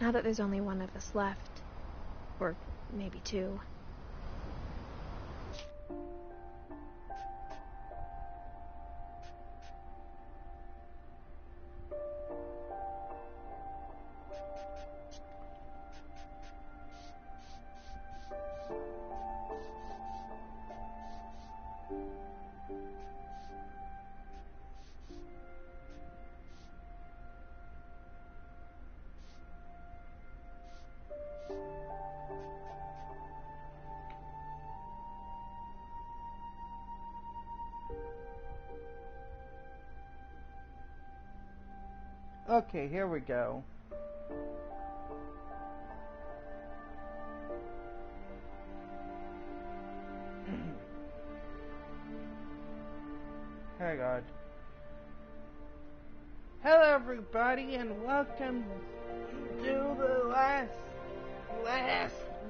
Now that there's only one of us left. Or maybe two. Okay, here we go. Oh God. Hello everybody and welcome to the last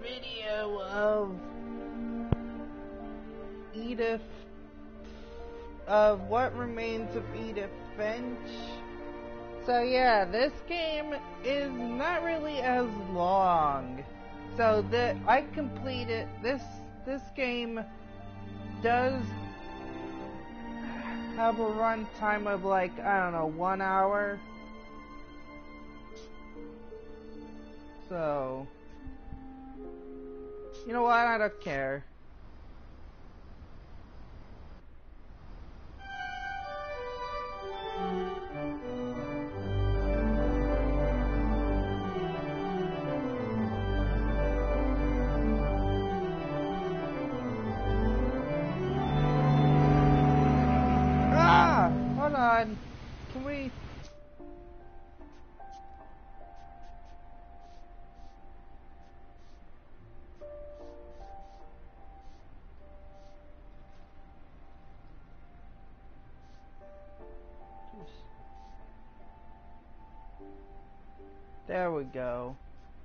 video of What Remains of Edith Finch. So yeah, this game is not really as long. So I completed this game does have a run time of like, I don't know, 1 hour. So you know what, I don't care. Hold on. Can we... There we go.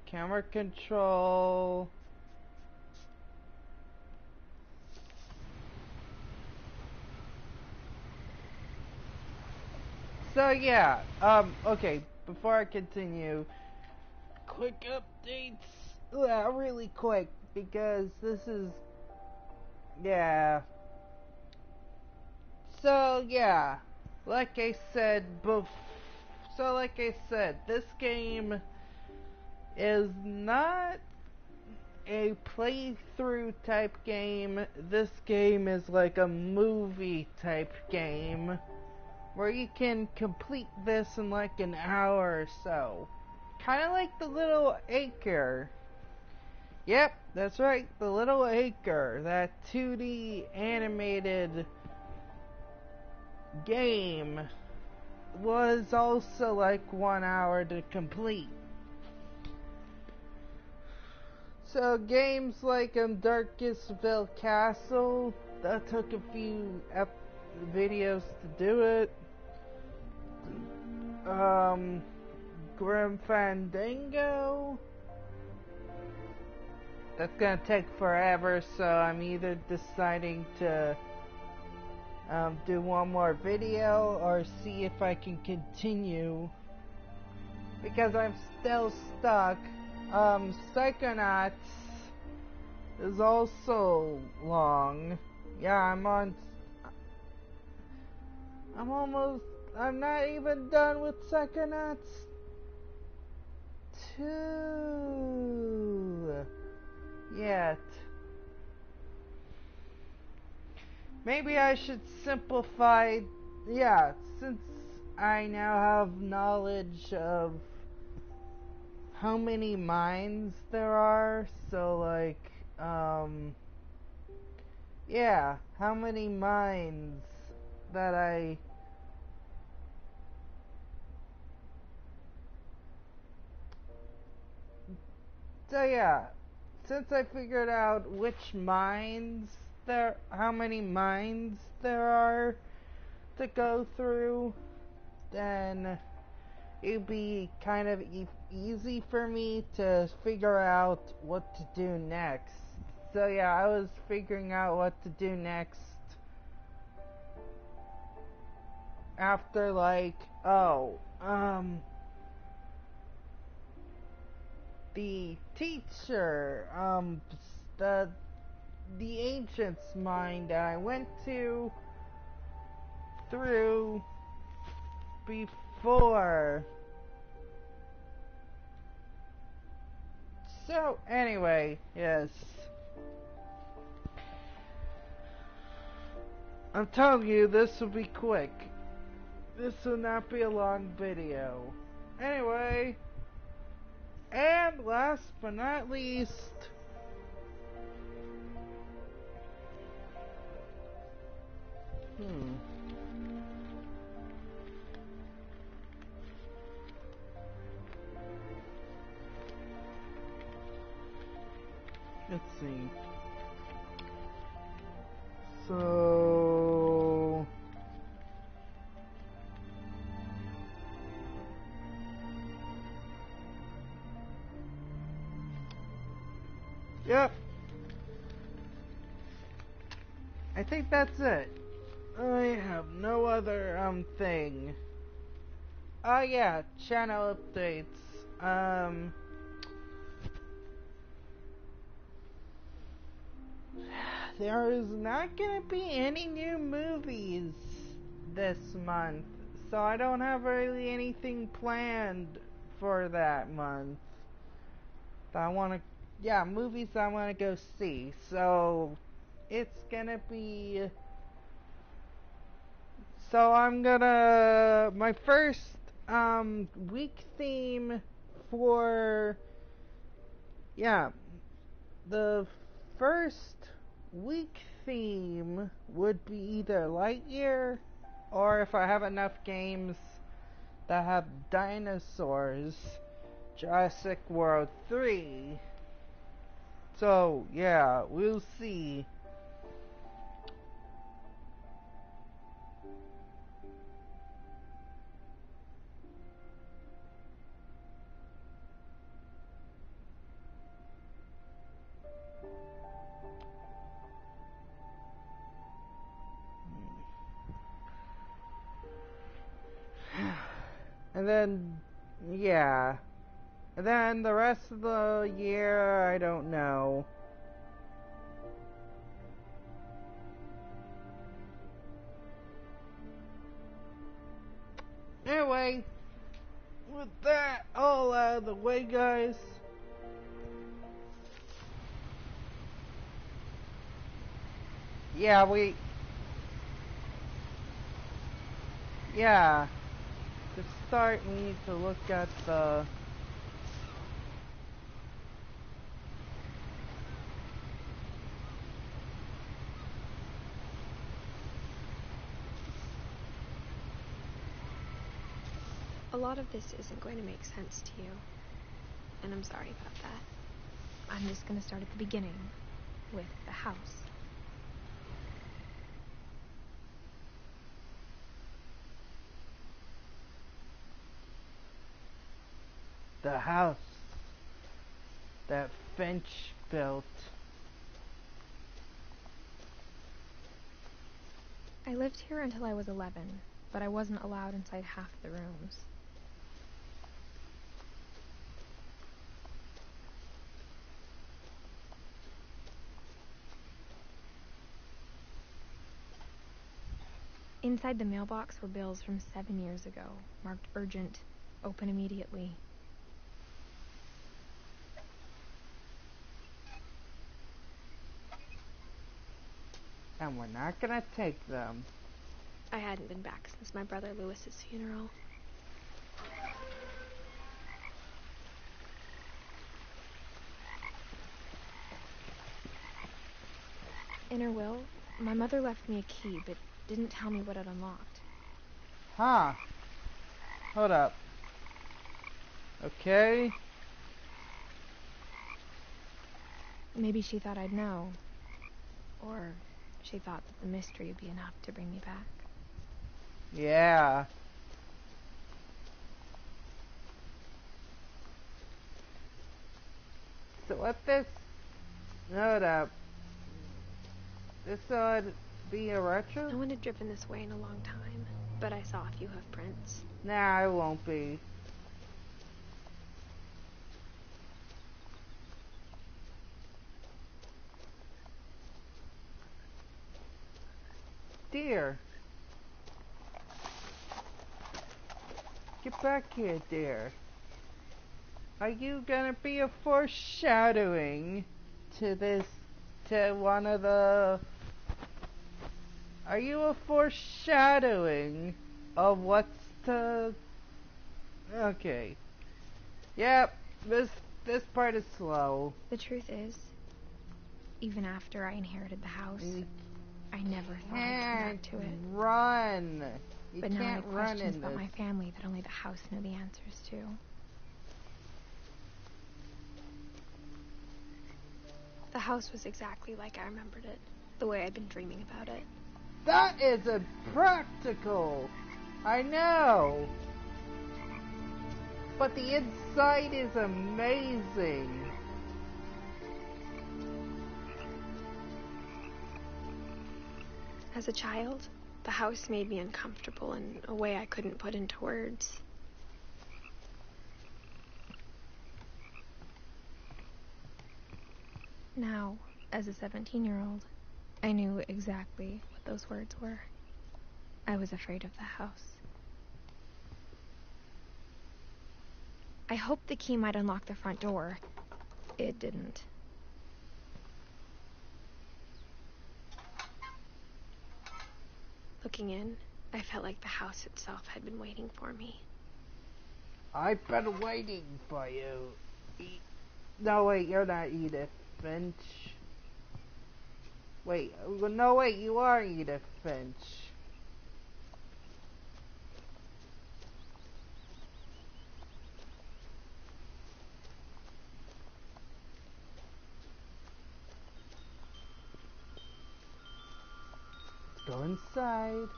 Camera control. So yeah, okay, before I continue, quick updates, really quick, because this is, yeah. So yeah, like I said, this game is not a playthrough type game. This game is like a movie type game, where you can complete this in like an hour or so. Kind of like the Little Acre. Yep, that's right, the Little Acre, that 2D animated game, was also like 1 hour to complete. So games like Darkestville Castle, that took a few videos to do it. Grim Fandango, that's gonna take forever, so I'm either deciding to do one more video or see if I can continue, because I'm still stuck. Psychonauts is also long. Yeah, I'm not even done with Psychonauts 2 yet. Maybe I should simplify, yeah, since I now have knowledge of how many minds there are, so like, yeah, how many minds that so yeah, since I figured out how many minds there are to go through, then it'd be kind of easy for me to figure out what to do next. So yeah, I was figuring out what to do next after like, the teacher, the ancient's mind that I went to through before. So anyway, yes. I'm telling you, this will be quick. This will not be a long video. Anyway, and last but not least, let's see. So yep. I think that's it. I have no other thing. Oh yeah, channel updates. There is not gonna be any new movies this month, so I don't have really anything planned for that month. Movies I wanna go see. So it's gonna be. So my first week theme for the first week theme would be either Lightyear, or if I have enough games that have dinosaurs, Jurassic World 3. So yeah, we'll see. And then, yeah. And then the rest of the year, I don't know. Anyway, with that all out of the way, guys. Yeah, to start, we need to look at the A lot of this isn't going to make sense to you, and I'm sorry about that. I'm just going to start at the beginning, with the house. house that Finch built. I lived here until I was 11, but I wasn't allowed inside half the rooms. Inside the mailbox were bills from 7 years ago, marked urgent, open immediately. And we're not gonna take them. I hadn't been back since my brother Lewis's funeral. In her will, my mother left me a key, but didn't tell me what it unlocked. Huh. Hold up. Okay. Maybe she thought I'd know. Or she thought that the mystery would be enough to bring me back. Yeah. So what this... Hold up. This would be a retro? No one had driven this way in a long time, but I saw a few hoof prints. Nah, it won't be. dear. Get back here, dear. Are you gonna be a foreshadowing to this, to one of the... Are you a foreshadowing of what's to... Okay. Yep, this part is slow. The truth is, even after I inherited the house, I never thought I'd come back to it. Run! But now I have questions about my family that only the house knew the answers to. The house was exactly like I remembered it, the way I'd been dreaming about it. That isn't practical! I know! But the inside is amazing! As a child, the house made me uncomfortable in a way I couldn't put into words. Now, as a 17-year-old, I knew exactly what those words were. I was afraid of the house. I hoped the key might unlock the front door. It didn't. Looking in, I felt like the house itself had been waiting for me. I've been waiting for you. No, wait, you're not Edith Finch. Wait, no, wait, you are Edith Finch. Let's go inside.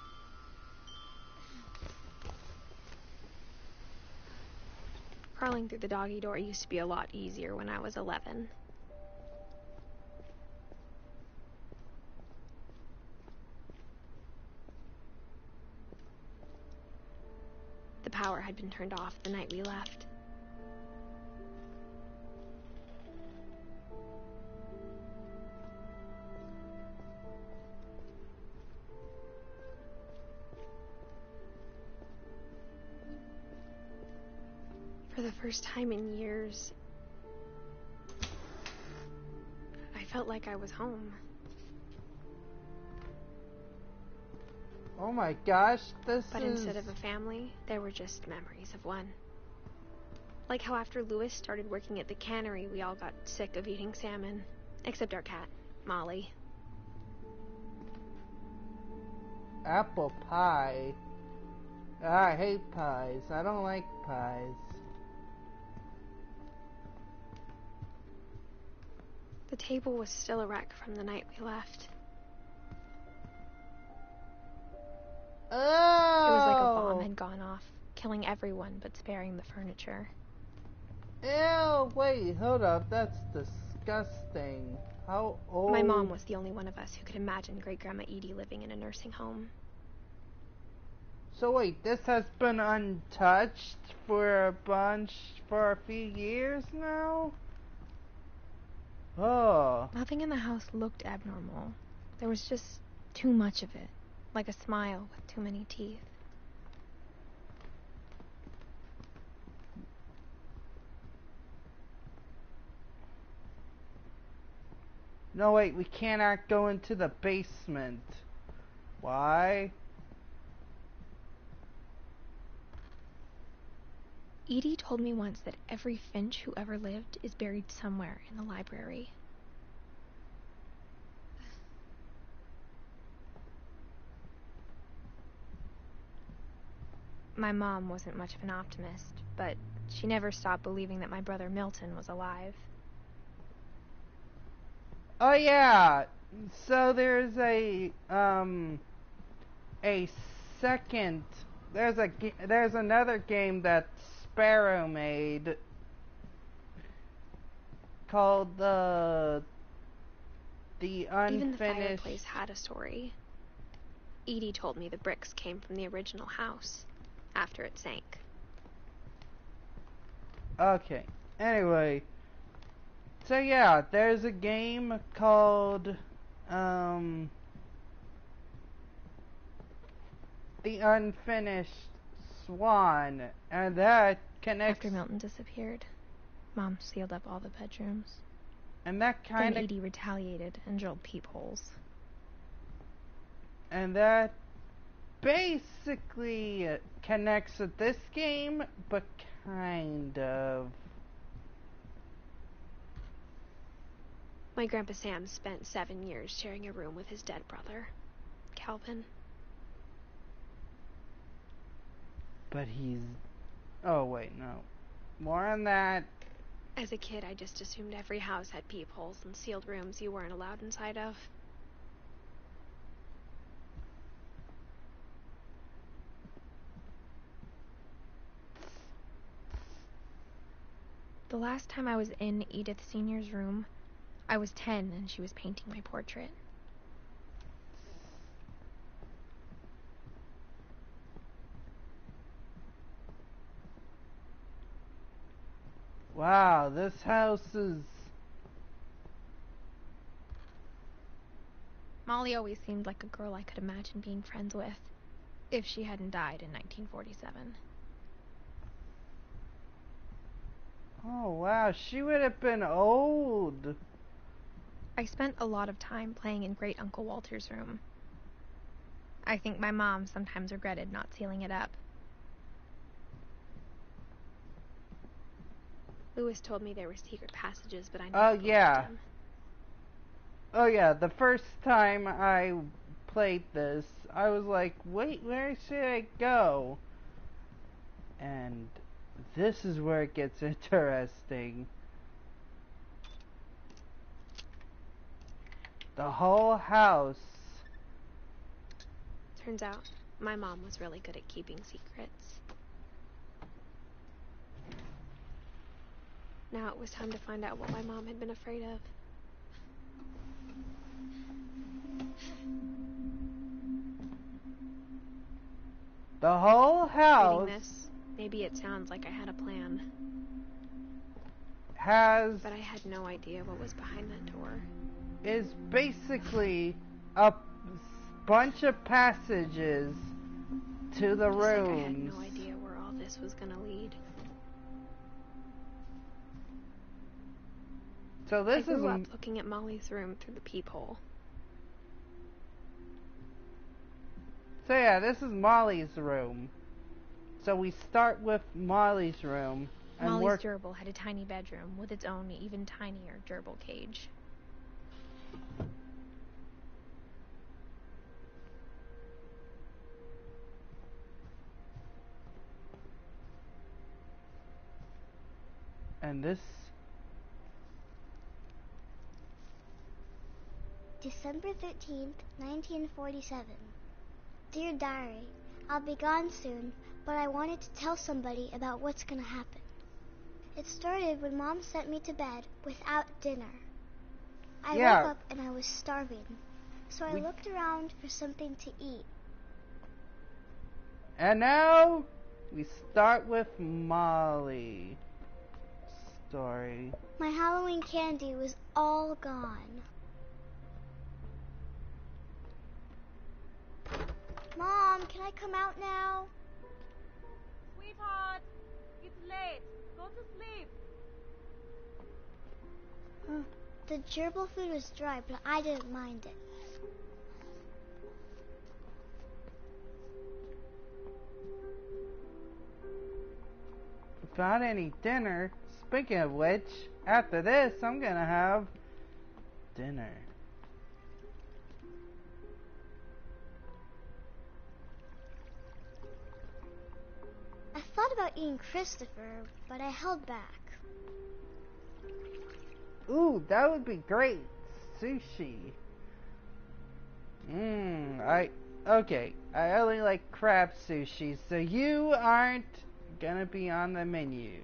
Crawling through the doggy door used to be a lot easier when I was 11. The power had been turned off the night we left. For the first time in years, I felt like I was home. Oh my gosh, But instead of a family, there were just memories of one. Like how after Louis started working at the cannery, we all got sick of eating salmon. Except our cat, Molly. Apple pie. I hate pies. I don't like pies. The table was still a wreck from the night we left. Oh! It was like a bomb had gone off, killing everyone but sparing the furniture. Ew, wait, hold up. That's disgusting. How old? My mom was the only one of us who could imagine Great-Grandma Edie living in a nursing home. So wait, this has been untouched for a few years now? Oh. Nothing in the house looked abnormal. There was just too much of it, like a smile with too many teeth. No, wait, we cannot go into the basement. Why? Edie told me once that every Finch who ever lived is buried somewhere in the library. My mom wasn't much of an optimist, but she never stopped believing that my brother Milton was alive. Oh yeah. So there's second. There's another game that Sparrow made called the Unfinished. Even the fireplace had a story. Edie told me the bricks came from the original house after it sank. Okay. Anyway. So yeah, there's a game called the unfinished Swan, and that connects. After Milton disappeared, Mom sealed up all the bedrooms. And that kind Then of. Edie retaliated and drilled peepholes. And that basically connects with this game, but kind of. My Grandpa Sam spent 7 years sharing a room with his dead brother, Calvin. But he's. Oh, wait, no. More on that. As a kid, I just assumed every house had peepholes and sealed rooms you weren't allowed inside of. The last time I was in Edith Sr.'s room, I was 10 and she was painting my portrait. Wow, this house is. Molly always seemed like a girl I could imagine being friends with, if she hadn't died in 1947. Oh, wow, she would have been old. I spent a lot of time playing in Great Uncle Walter's room. I think my mom sometimes regretted not sealing it up. Lewis told me there were secret passages, but I never believed him. Oh yeah, the first time I played this, I was like, wait, where should I go? And this is where it gets interesting. The whole house. Turns out, my mom was really good at keeping secrets. Now it was time to find out what my mom had been afraid of. The whole house. Reading this, maybe it sounds like I had a plan. But I had no idea what was behind that door. Is basically a bunch of passages to the rooms. Like I had no idea where all this was gonna lead. So this I grew up looking at Molly's room through the peephole. So yeah, this is Molly's room. So we start with Molly's room. And Molly's gerbil had a tiny bedroom with its own even tinier gerbil cage. And this... December 13th, 1947. Dear Diary, I'll be gone soon, but I wanted to tell somebody about what's gonna happen. It started when Mom sent me to bed without dinner. I woke up and I was starving, so I looked around for something to eat. And now we start with Molly's story. My Halloween candy was all gone. Mom, can I come out now? Sweetheart, it's late. Go to sleep. The gerbil food was dry, but I didn't mind it. Without any dinner. Speaking of which, after this, I'm gonna have dinner. I thought about eating Christopher, but I held back. Ooh, that would be great. Sushi. Okay. I only like crab sushi, so you aren't gonna be on the menu.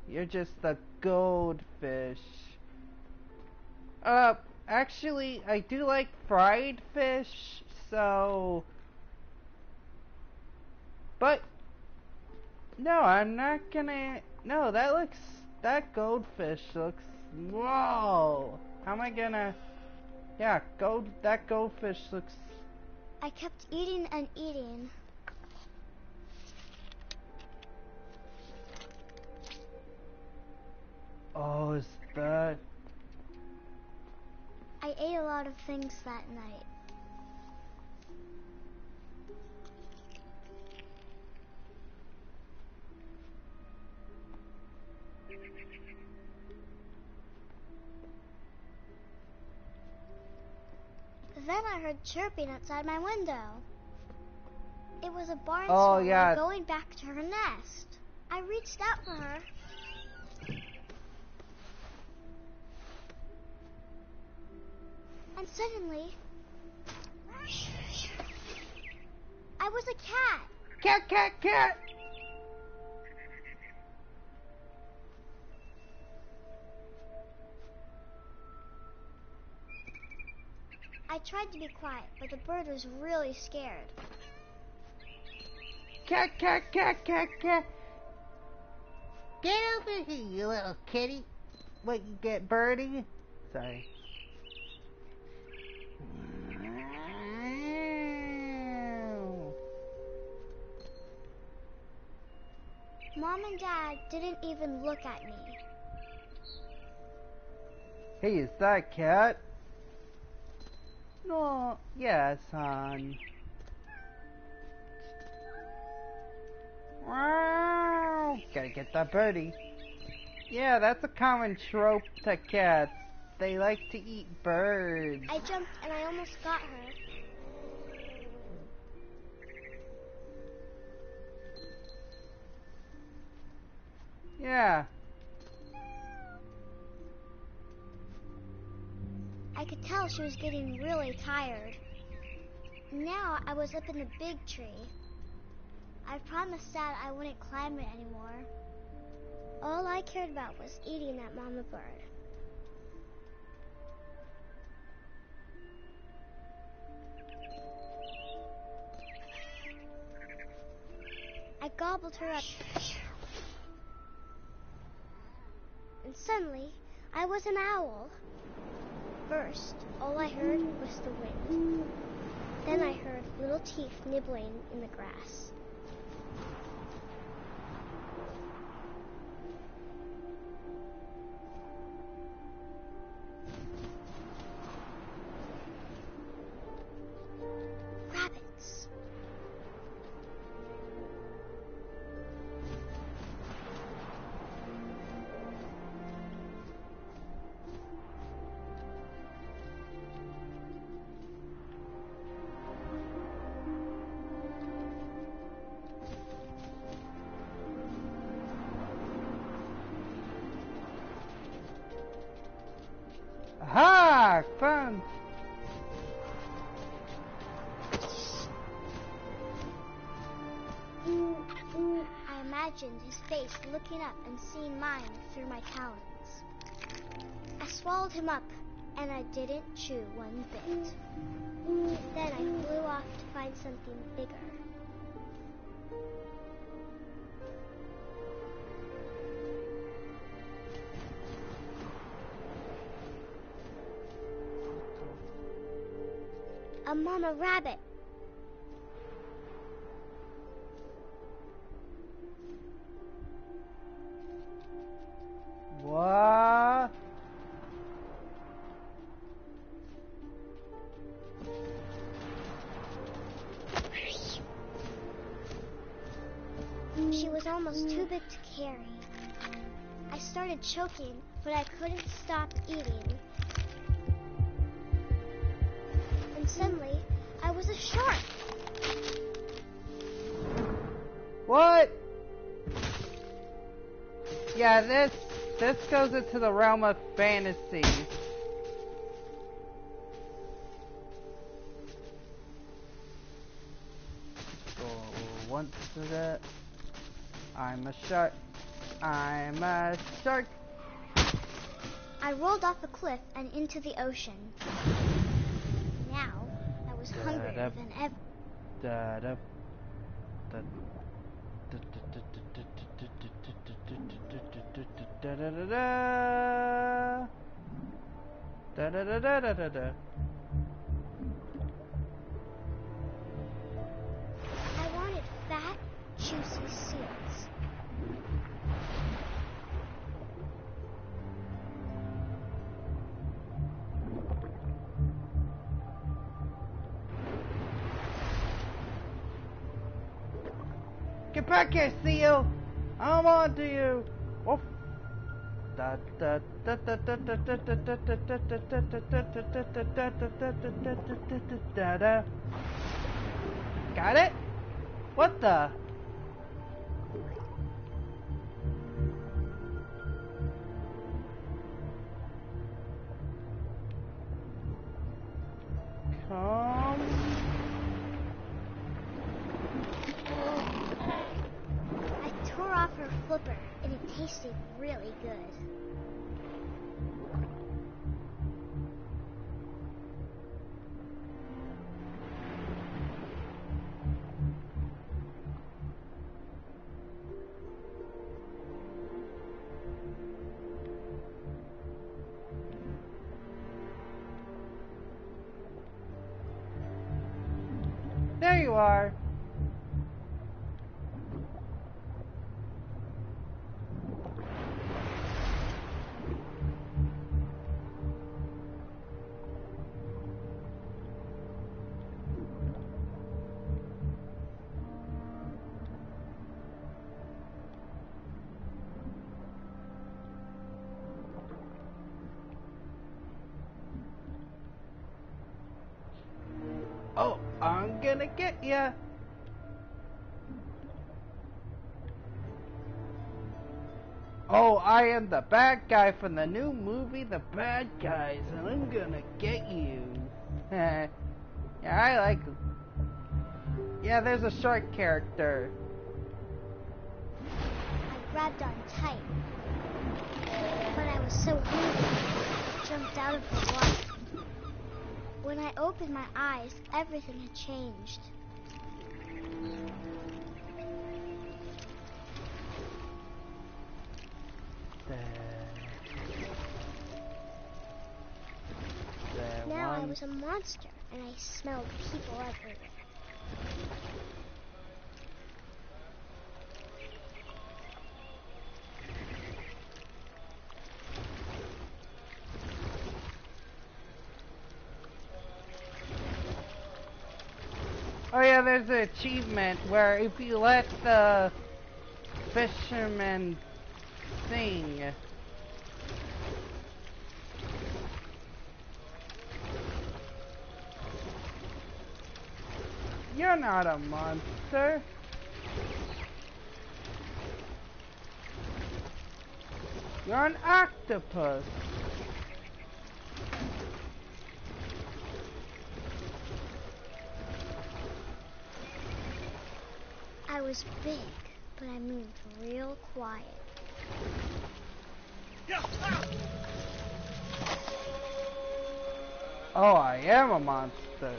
You're just the goldfish. Actually, I do like fried fish, so... But... No, I'm not gonna... No, that goldfish looks... Whoa! How am I gonna... Yeah, that goldfish looks... I kept eating and eating, was that? I ate a lot of things that night. Then I heard chirping outside my window. It was a barn swallow going back to her nest. I reached out for her. And suddenly, I was a cat. Cat, cat, cat! I tried to be quiet, but the bird was really scared. Cat, cat, cat, cat, cat! Get over here, you little kitty! What, you get birdie? Sorry. Mom and Dad didn't even look at me. Hey, is that a cat? No, yes, hon. Wow, gotta get that birdie. Yeah, that's a common trope to cats. They like to eat birds. I jumped and I almost got her. Yeah. I could tell she was getting really tired. Now I was up in the big tree. I promised Dad I wouldn't climb it anymore. All I cared about was eating that mama bird. I gobbled her up. And suddenly, I was an owl. First, all I heard was the wind. Then I heard little teeth nibbling in the grass. Rabbits. Aha! Found! I imagined his face looking up and seeing mine through my talons. I swallowed him up, and I didn't chew one bit. Then I flew off to find something bigger. A mama rabbit. What? She was almost too big to carry. I started choking, but I couldn't stop eating. And suddenly, I was a shark. What? Yeah, this goes into the realm of fantasy. So once to that, I'm a shark. I'm a shark. I rolled off the cliff and into the ocean. Now, I was hungrier than ever. Da-da. Da-da-da-da-da-da. I wanted fat, juicy seals. Get back here, seal! I'm on to you! Woof. Da da da da da da da da da da da da. Got it? What the? Come. I tore off her flipper, and it tasted really good. There you are. Oh, I'm gonna get ya. Oh, I am the bad guy from the new movie, The Bad Guys, and I'm gonna get you. Yeah, I like. Yeah, there's a shark character. I grabbed on tight, but I was so hungry, I jumped out of the water. When I opened my eyes, everything had changed. Now I was a monster, and I smelled people everywhere. Oh yeah, there's an achievement where if you let the fisherman sing. You're not a monster. You're an octopus. I was big, but I moved real quiet. Oh, I am a monster.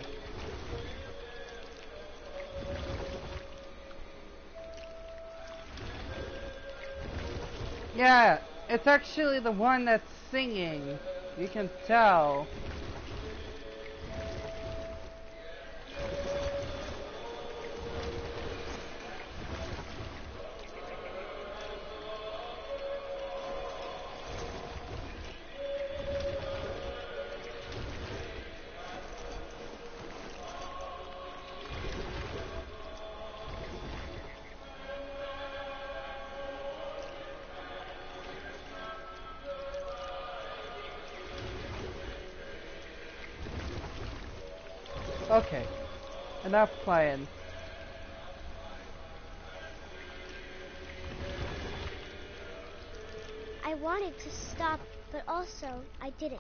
Yeah, it's actually the one that's singing. You can tell. Okay, enough playing. I wanted to stop, but also I didn't.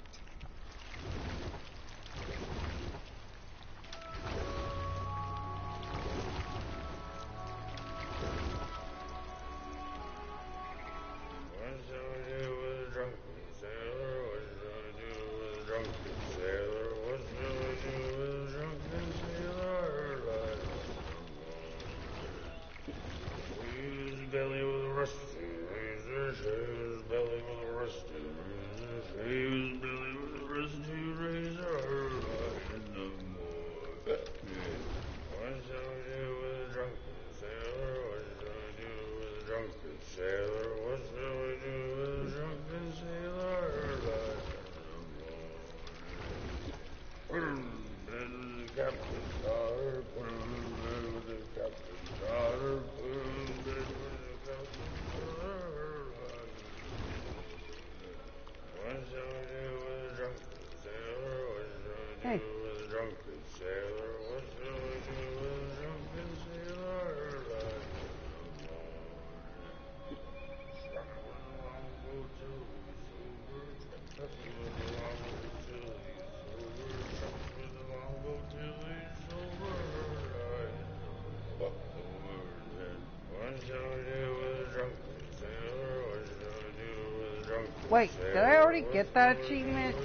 Hey. Wait, did I already get that achievement?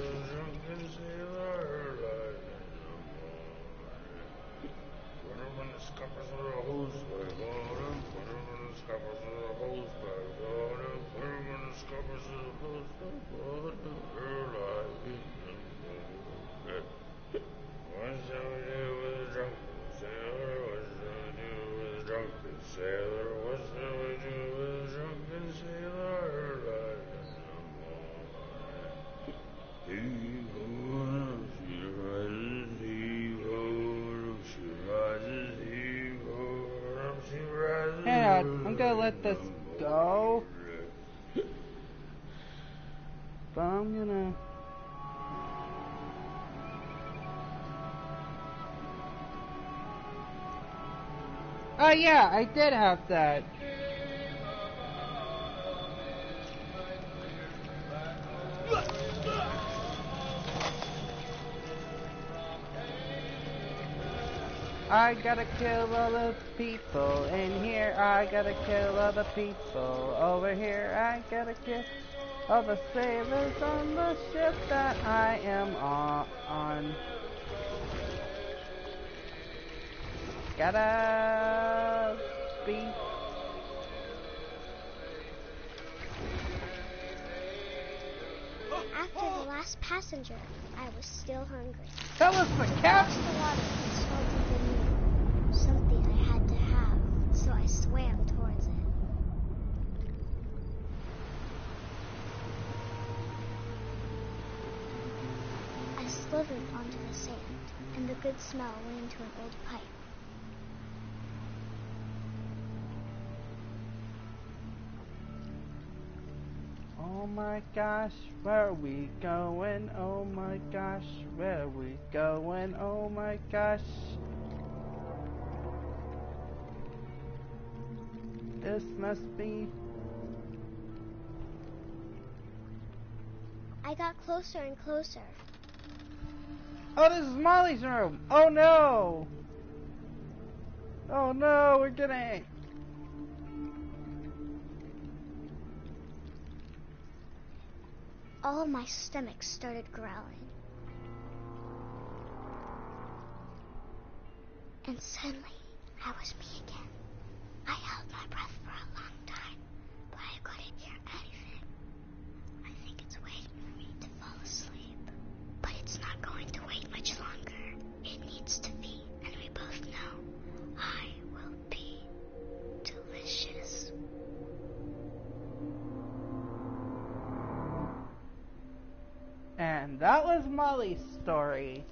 Hang on, I'm gonna let this go. But I'm gonna... Oh yeah, I did have that. I gotta kill all the people in here. I gotta kill all the people over here. I gotta kill all the sailors on the ship that I am on. Gotta be. After the last passenger, I was still hungry. That was the I captain. watched the water and saw something new, something I had to have, so I swam towards it. I slithered onto the sand, and the good smell went into an old pipe. Oh my gosh, where are we going? Oh my gosh, where are we going? Oh my gosh. This must be... I got closer and closer. Oh, this is Molly's room. Oh no. Oh no, we're gonna... All my stomach started growling. And suddenly, I was me again. I held my breath for a long time, but I couldn't hear anything. I think it's waiting for me to fall asleep. But it's not going to wait much longer. It needs to be, and we both know I will be delicious. And that was Molly's story.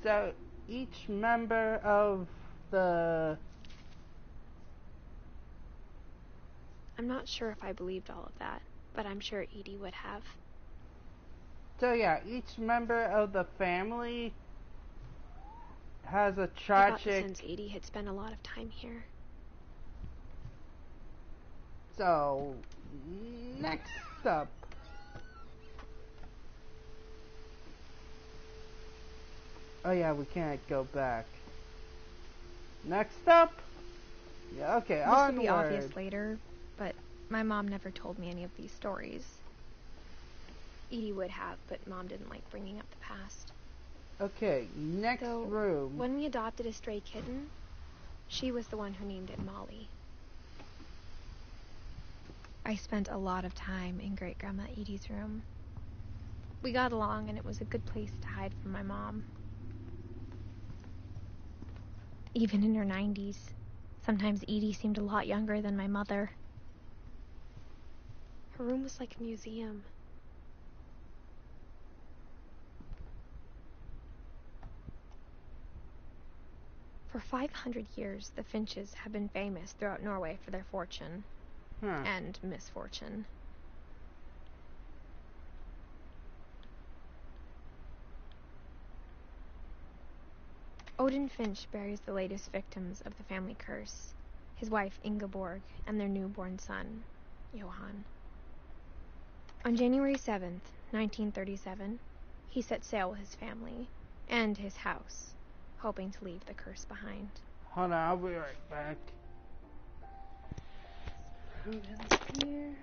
So, each member of the... I'm not sure if I believed all of that, but I'm sure Edie would have. So yeah, each member of the family has a I got the tragic... sense Edie had spent a lot of time here. So, next up. Oh yeah, we can't go back. Next up. Yeah, okay, This onward. will be obvious later, but my mom never told me any of these stories. Edie would have, but Mom didn't like bringing up the past. Okay, next So, room. when we adopted a stray kitten, she was the one who named it Molly. I spent a lot of time in Great-Grandma Edie's room. We got along, and it was a good place to hide from my mom. Even in her 90s, sometimes Edie seemed a lot younger than my mother. Her room was like a museum. For 500 years, the Finches have been famous throughout Norway for their fortune and misfortune. Odin Finch buries the latest victims of the family curse, his wife Ingeborg and their newborn son, Johann. On January 7th, 1937, he set sail with his family and his house, hoping to leave the curse behind. Hold on, I'll be right back. Odin's here.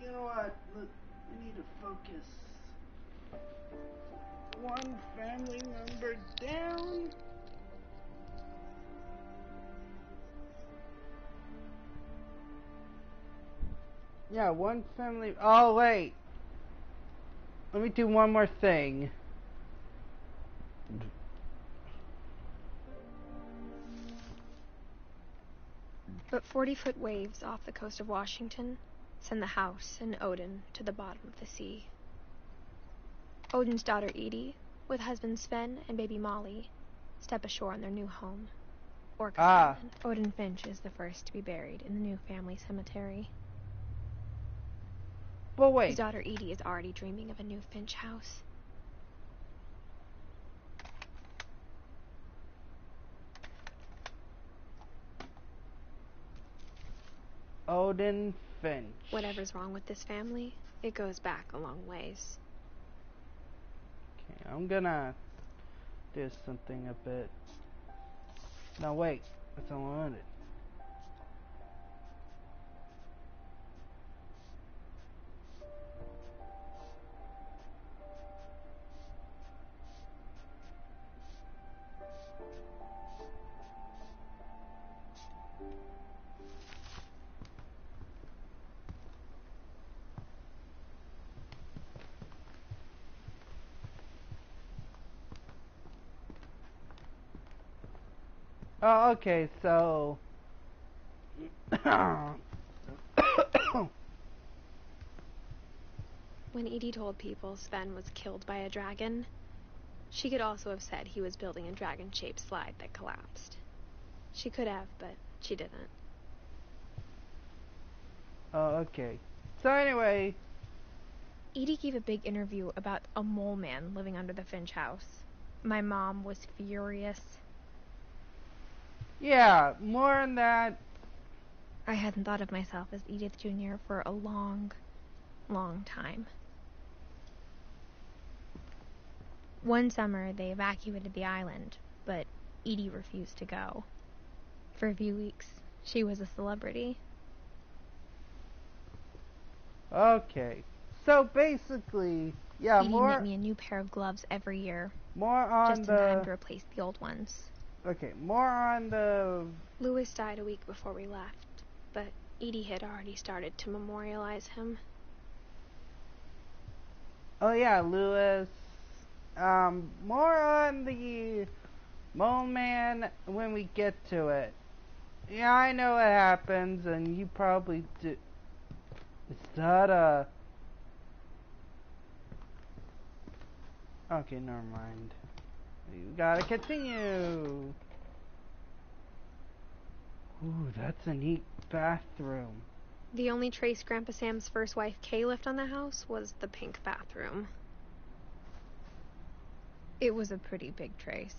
You know what? Look, we need to focus. One family member down. Yeah, one family. Oh, wait. Let me do one more thing. But 40-foot waves off the coast of Washington send the house and Odin to the bottom of the sea. Odin's daughter Edie, with husband Sven and baby Molly, step ashore on their new home, Orcas Island. Odin Finch is the first to be buried in the new family cemetery. But wait. His daughter Edie is already dreaming of a new Finch house. Odin Finch. Whatever's wrong with this family, it goes back a long ways. Okay, I'm gonna do something a bit. No, wait. That's all I wanted. Oh, okay, so... When Edie told people Sven was killed by a dragon, she could also have said he was building a dragon-shaped slide that collapsed. She could have, but she didn't. Oh, okay. So anyway... Edie gave a big interview about a mole man living under the Finch house. My mom was furious. Yeah, more on that. I hadn't thought of myself as Edith Jr. for a long, long time. One summer, they evacuated the island, but Edie refused to go. For a few weeks, she was a celebrity. Okay. So basically, yeah, Edie more... knit me a new pair of gloves every year. More on just the... in time to replace the old ones. Okay, more on the... Louis died a week before we left, but Edie had already started to memorialize him. Oh yeah, Louis. More on the Mole Man when we get to it. Yeah, I know what happens, and you probably do. Is that a... Okay, never mind. You gotta continue. Ooh, that's a neat bathroom. The only trace Grandpa Sam's first wife Kay left on the house was the pink bathroom. It was a pretty big trace.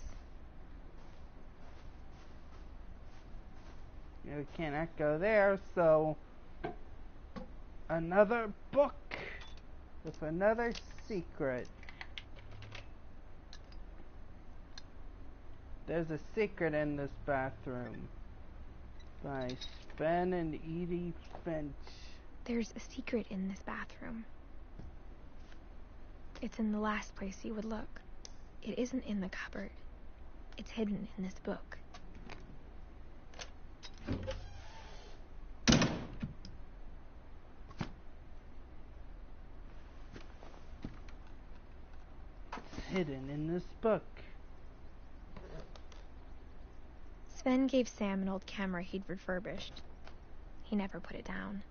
Yeah, we cannot go there, so... Another book with another secret. There's a secret in this bathroom by Sven and Edith Finch. There's a secret in this bathroom. It's in the last place you would look. It isn't in the cupboard. It's hidden in this book. It's hidden in this book. Sven gave Sam an old camera he'd refurbished. He never put it down.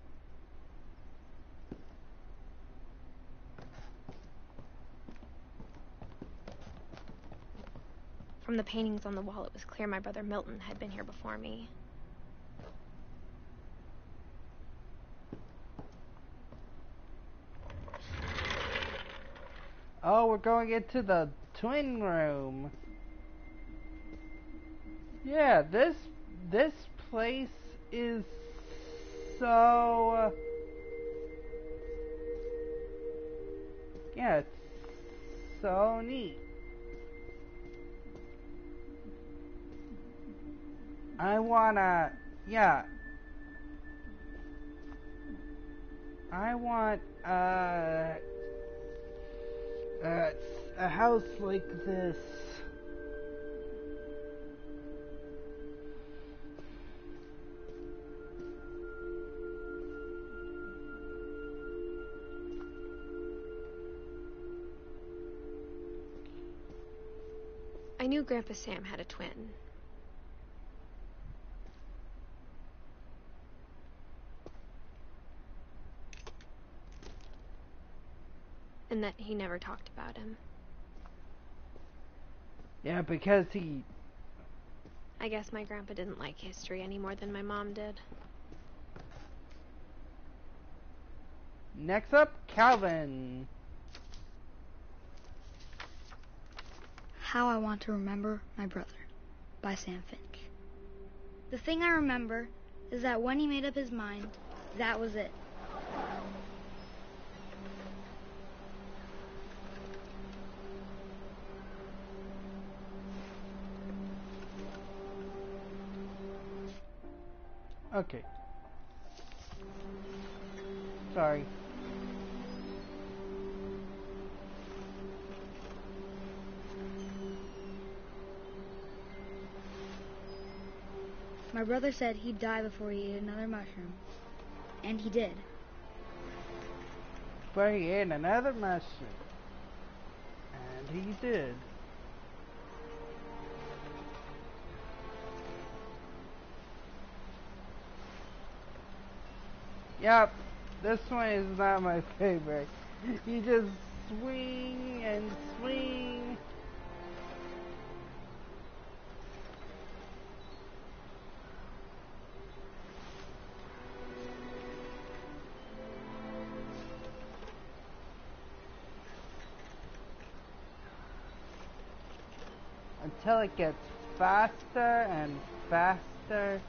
From the paintings on the wall, it was clear my brother Milton had been here before me. Oh, we're going into the twin room. Yeah, this place is so yeah, it's so neat. I want a house like this. I knew Grandpa Sam had a twin. And that he never talked about him. Yeah, because I guess my grandpa didn't like history any more than my mom did. Next up, Calvin. How I Want to Remember My Brother by Sam Finch. The thing I remember is that when he made up his mind, that was it. Okay. Sorry. My brother said he'd die before he ate another mushroom. And he did. But he ate another mushroom. And he did. Yep, this one is not my favorite. You just swing and swing. Until it gets faster and faster.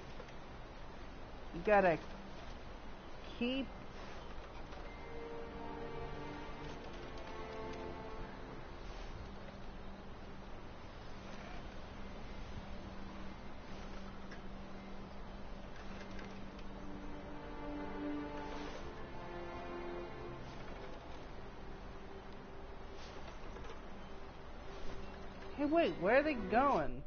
You gotta keep Hey, wait, where are they going?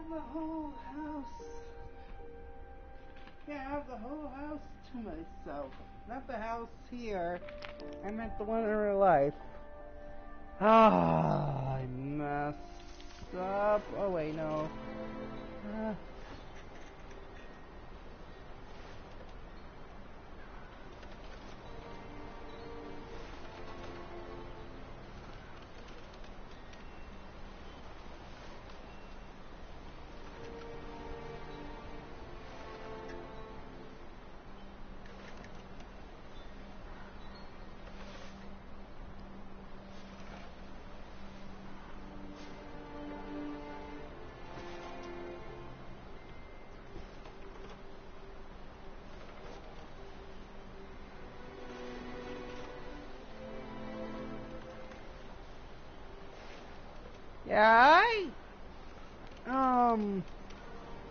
The whole house. Yeah, I have the whole house to myself. Not the house here. I meant the one in real life. Ah, I messed up. Oh wait, no. Yeah,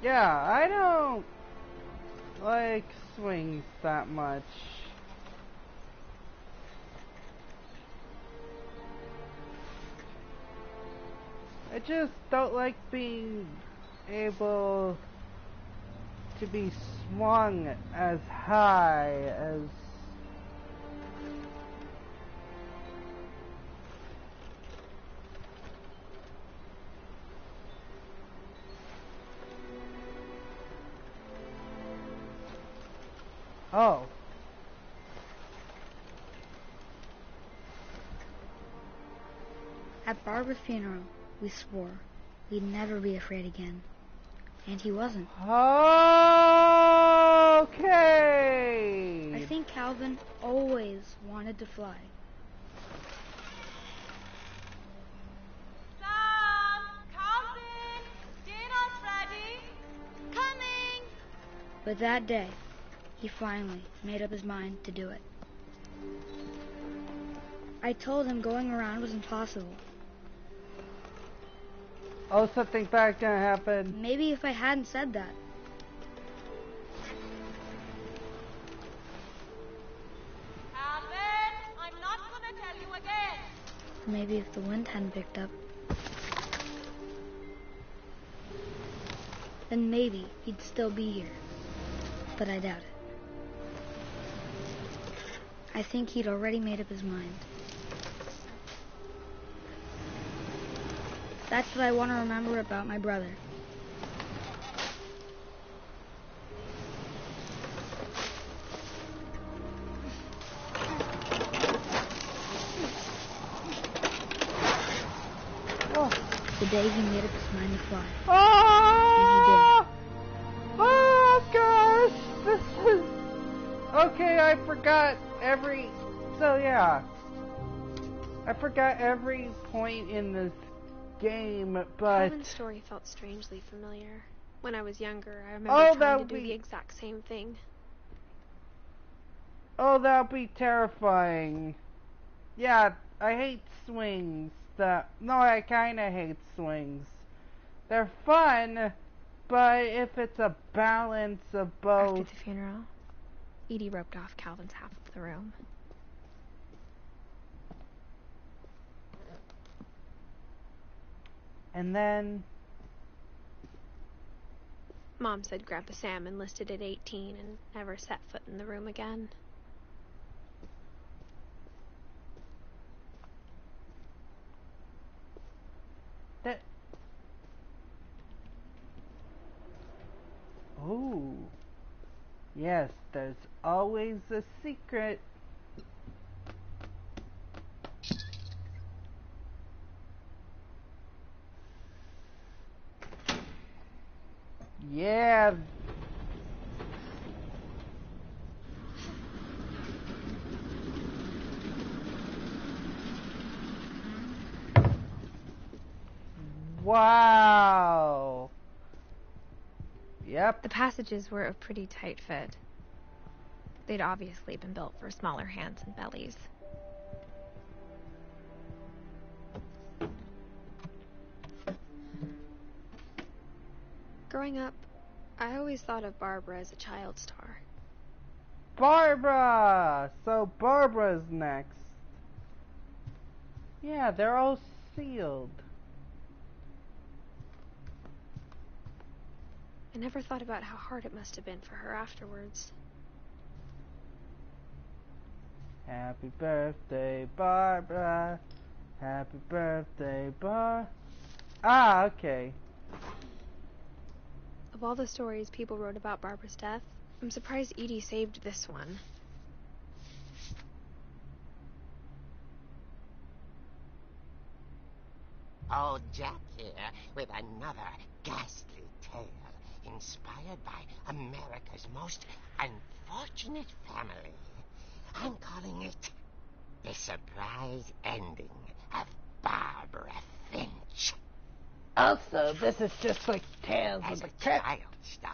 Yeah, I don't like swings that much. I just don't like being able to be swung as high as... Oh. At Barbara's funeral, we swore we'd never be afraid again. And he wasn't. Okay! I think Calvin always wanted to fly. Sam! Calvin! Dinner's ready! Coming! But that day, he finally made up his mind to do it. I told him going around was impossible. Oh, something bad's gonna happen. Maybe if I hadn't said that. Calvin! I'm not gonna tell you again! Maybe if the wind hadn't picked up. Then maybe he'd still be here. But I doubt it. I think he'd already made up his mind. That's what I want to remember about my brother. Oh. The day he made up his mind to fly. Oh! Oh gosh! This is... Okay, I forgot every... So yeah. I forgot every point in this game, but... Calvin's story felt strangely familiar. When I was younger, I remember trying to do the exact same thing. Oh, that'll be terrifying. Yeah, I hate swings. No, I kinda hate swings. They're fun, but if it's a balance of both... After the funeral, Edie roped off Calvin's half of the room. And then... Mom said Grandpa Sam enlisted at 18 and never set foot in the room again. That... Oh. Yes, there's always a secret. Yeah. Wow. Yep. The passages were a pretty tight fit. They'd obviously been built for smaller hands and bellies. Growing up, I always thought of Barbara as a child star. Barbara! So Barbara's next. Yeah, they're all sealed. I never thought about how hard it must have been for her afterwards. Happy birthday, Barbara. Happy birthday, Ah, okay. Of all the stories people wrote about Barbara's death, I'm surprised Edie saved this one. Old Jack here with another ghastly tale inspired by America's most unfortunate family. I'm calling it The Surprise Ending of Barbara Finch. Also, this is just like Tales As of the a Crypt. child star,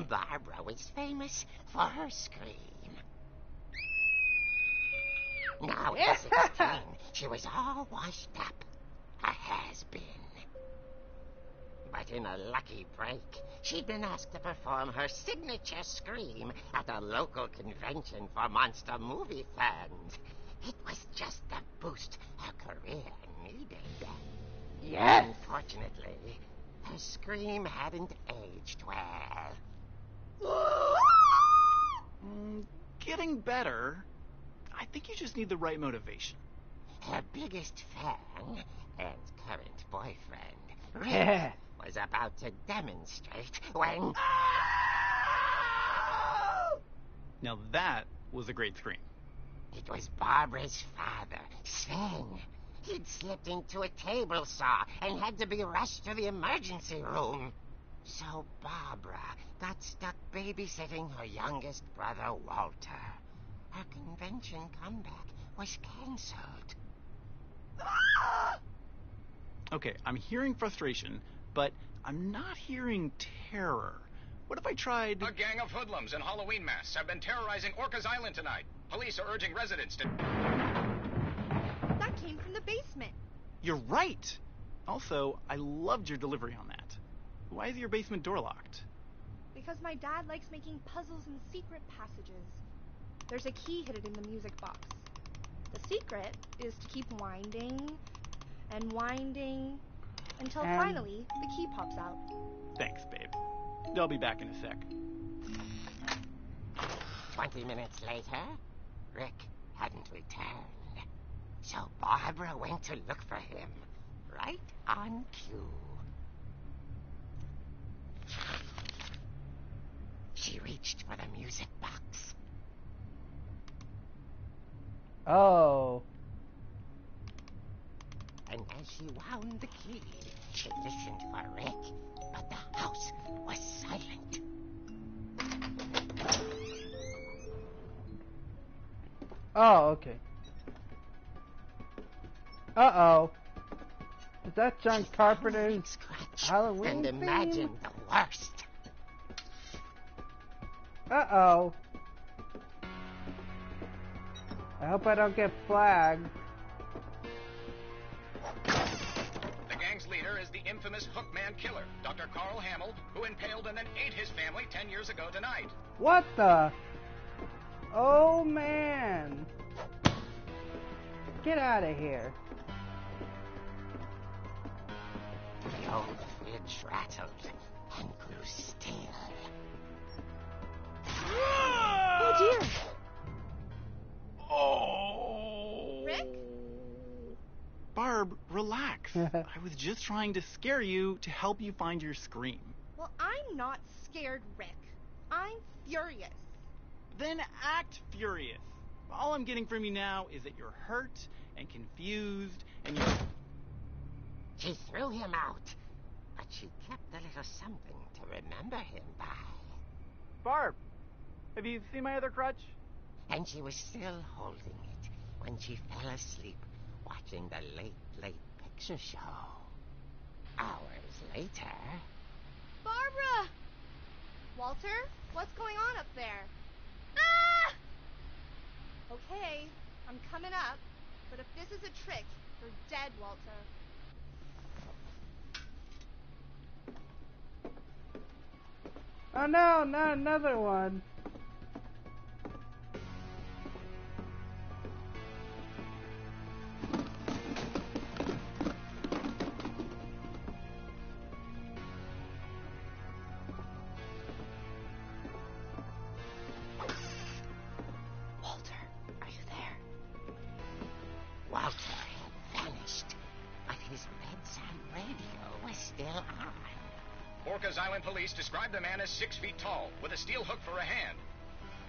Barbara was famous for her scream. Now at 16, she was all washed up. A has-been. But in a lucky break, she'd been asked to perform her signature scream at a local convention for monster movie fans. It was just the boost her career needed. Yes! Unfortunately, her scream hadn't aged well. Getting better. I think you just need the right motivation. Her biggest fan and current boyfriend, Rick, was about to demonstrate when... Now that was a great scream. It was Barbara's father, Sven. He'd slipped into a table saw and had to be rushed to the emergency room. So Barbara got stuck babysitting her youngest brother, Walter. Her convention comeback was cancelled. Okay, I'm hearing frustration, but I'm not hearing terror. What if I tried... A gang of hoodlums in Halloween masks have been terrorizing Orca's Island tonight. Police are urging residents to... That came from the basement. You're right! Also, I loved your delivery on that. Why is your basement door locked? Because my dad likes making puzzles and secret passages. There's a key hidden in the music box. The secret is to keep winding and winding until finally the key pops out. Thanks, babe. I'll be back in a sec. 20 minutes later, Rick hadn't returned. So Barbara went to look for him, right on cue. She reached for the music box. Oh. And as she wound the key, she listened for Rick, but the house was silent. Oh, okay. Uh-oh. Is that John Carpenter's Halloween and theme? imagined the worst. Uh-oh. I hope I don't get flagged. The gang's leader is the infamous Hookman killer, Dr. Carl Hamill, who impaled and then ate his family 10 years ago tonight. What the? Oh, man. Get out of here. The old fridge rattled and grew still. Oh dear! Oh! Rick? Barb, relax. I was just trying to scare you to help you find your scream. Well, I'm not scared, Rick. I'm furious. Then act furious. All I'm getting from you now is that you're hurt and confused and you're... She threw him out, but she kept a little something to remember him by. Barb, have you seen my other crutch? And she was still holding it when she fell asleep watching the late picture show. Hours later... Barbara! Walter, what's going on up there? Ah! Okay, I'm coming up, but if this is a trick, you're dead, Walter. Oh no, not another one. Walter, are you there? Walter had vanished, but his bedside radio was still on. Orca's Island police describe the man as 6 feet tall, with a steel hook for a hand.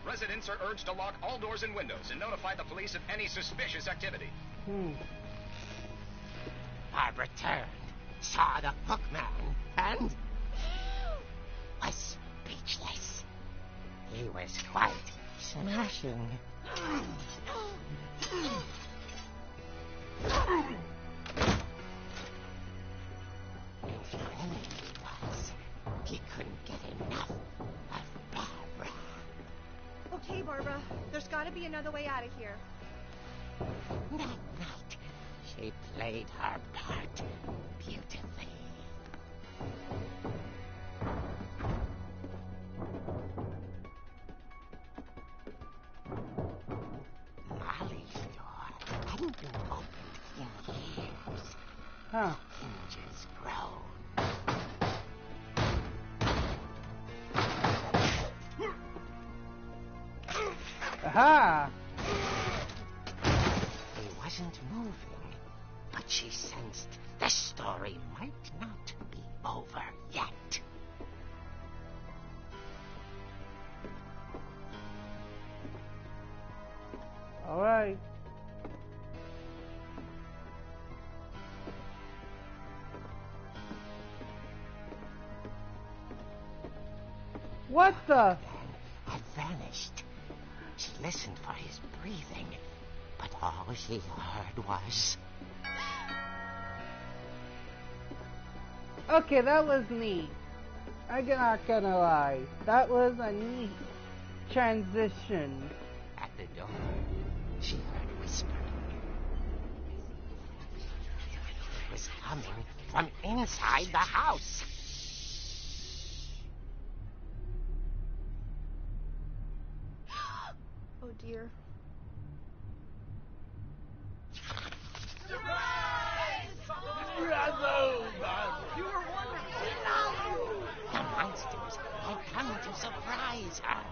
Residents are urged to lock all doors and windows and notify the police of any suspicious activity. Barbara turned, saw the hookman, and... was speechless. He was quite smashing. He couldn't get enough of Barbara. Okay, Barbara, there's gotta be another way out of here. That night, she played her part beautifully. opened in years. Huh. Hinges groan. Aha! He wasn't moving, but she sensed the story might not be over yet. All right. What the? Had vanished. She listened for his breathing, but all she heard was... Okay, that was neat. I'm not gonna lie. That was a neat transition. At the door, she heard whispering. It was coming from inside the house. Oh dear. The monsters had come to surprise her.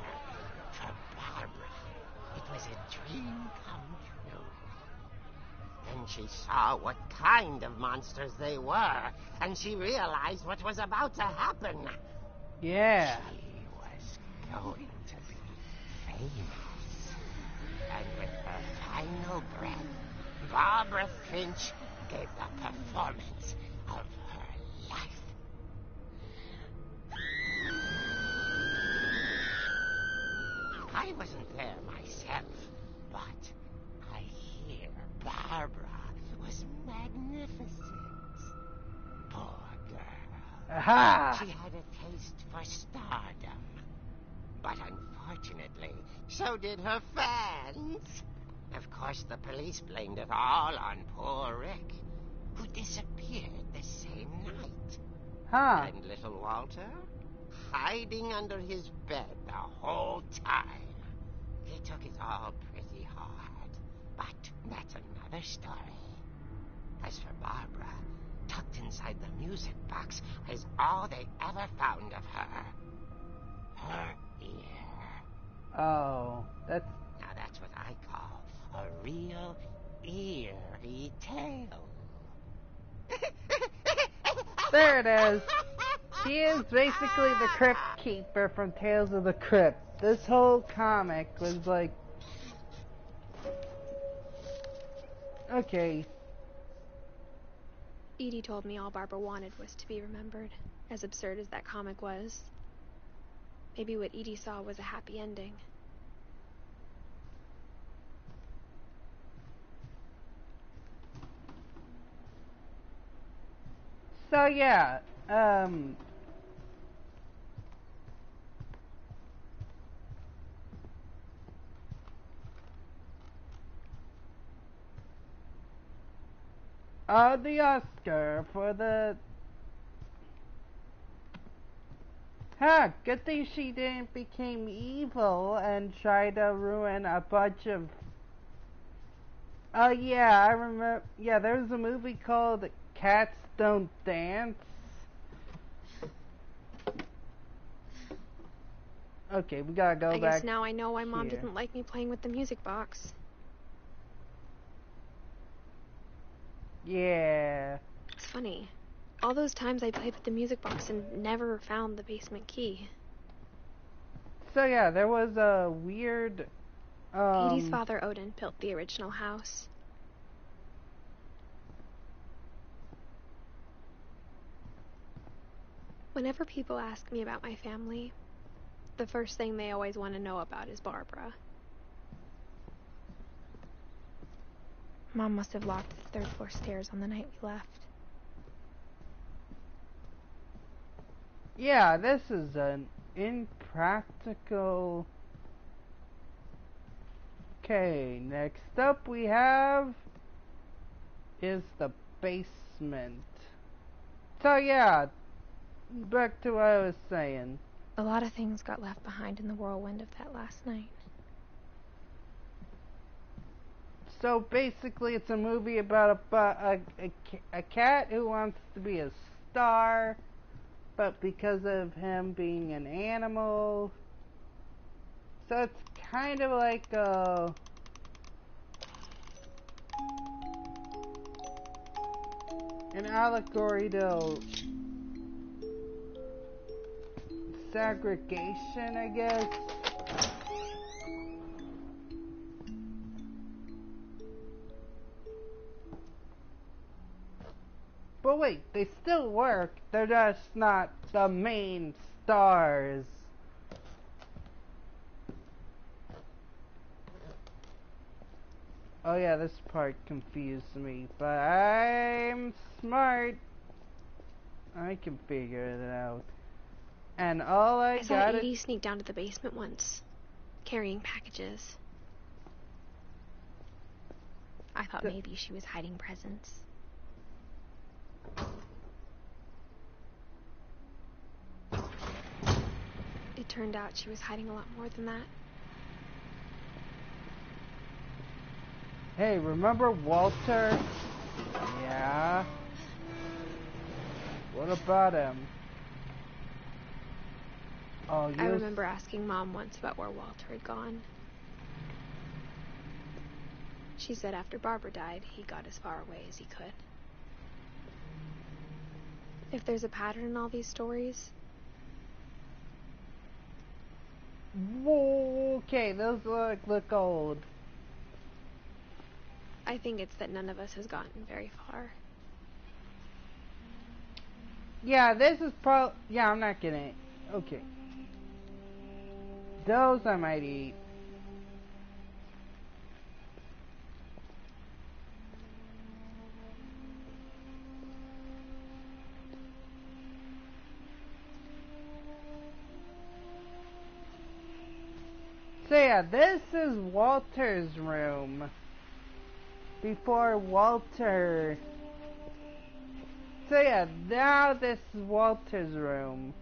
For Barbara, it was a dream come true. Then she saw what kind of monsters they were, and she realized what was about to happen. Yeah. She was going to be famous. And with her final breath, Barbara Finch gave the performance of her life. I wasn't there myself, but I hear Barbara was magnificent. Poor girl. Aha! She had a taste for stardom. But unfortunately, so did her fans. Of course, the police blamed it all on poor Rick, who disappeared the same night. Huh. And little Walter, hiding under his bed the whole time. He took it all pretty hard, but that's another story. As for Barbara, tucked inside the music box is all they ever found of her. Her ear. Oh, that's... Now that's what I call a real eerie tale. There it is. She is basically the Crypt Keeper from Tales of the Crypt. This whole comic was like... Okay. Edie told me all Barbara wanted was to be remembered, as absurd as that comic was. Maybe what Edie saw was a happy ending. So yeah, the Oscar for the... good thing she didn't become evil and try to ruin a bunch of... Oh yeah, I remember... Yeah, there was a movie called Cats Don't Dance. Okay, we gotta go I back. guess now I know why Mom here. didn't like me playing with the music box. Yeah. It's funny. All those times I played with the music box and never found the basement key. So yeah, there was a weird... Edie's father, Odin, built the original house. Whenever people ask me about my family, the first thing they always want to know about is Barbara. Mom must have locked the third floor stairs on the night we left. Yeah, this is an impractical... Okay, next up we have... is the basement. So yeah, back to what I was saying. A lot of things got left behind in the whirlwind of that last night. So basically, it's a movie about a cat who wants to be a star, but because of him being an animal, so it's kind of like an allegory to segregation, I guess. But wait, they still work. They're just not the main stars. Oh yeah, this part confused me, but I'm smart. I can figure it out. And all I saw got Edie sneak down to the basement once, carrying packages. I thought maybe she was hiding presents. It turned out she was hiding a lot more than that. Hey, remember Walter? Yeah. What about him? Oh, I remember asking Mom once about where Walter had gone. She said after Barbara died, he got as far away as he could. If there's a pattern in all these stories... Whoa, okay, those look old. I think it's that none of us has gotten very far. Yeah, this is yeah, I'm not gonna... Okay. Those I might eat. So yeah, this is Walter's room. Before Walter... So yeah, now this is Walter's room.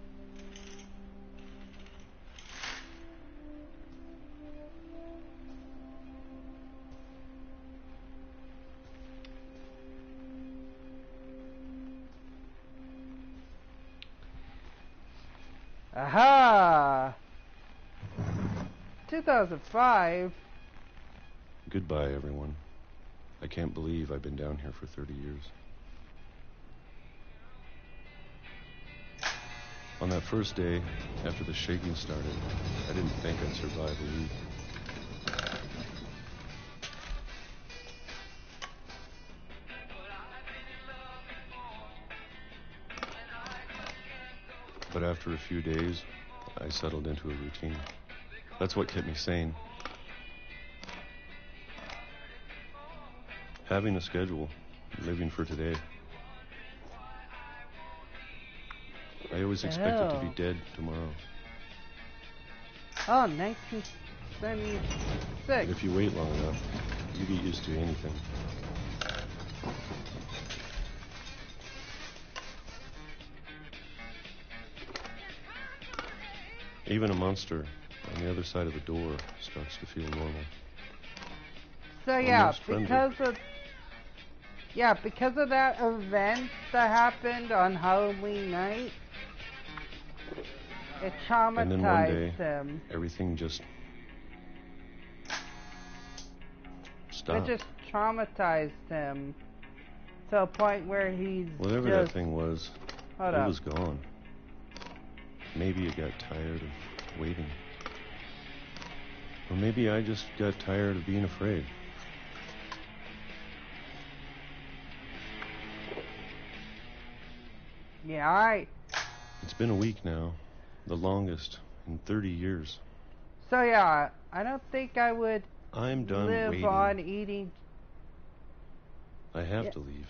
Aha! 2005? Goodbye, everyone. I can't believe I've been down here for 30 years. On that first day, after the shaking started, I didn't think I'd survive a week. But after a few days, I settled into a routine. That's what kept me sane. Having a schedule, living for today. I always expected to be dead tomorrow. Oh, 1976. But if you wait long enough, you get used to anything. Even a monster on the other side of the door starts to feel normal. So yeah, because of that event that happened on Halloween night, it traumatized and then one day, him. Everything just stopped. It just traumatized him to a point where he's whatever just... that thing was, it was gone. Maybe it got tired of waiting. Or maybe I just got tired of being afraid. Yeah, It's been a week now, the longest in 30 years. So yeah, I don't think I would I'm done live waiting. on eating... I have to leave.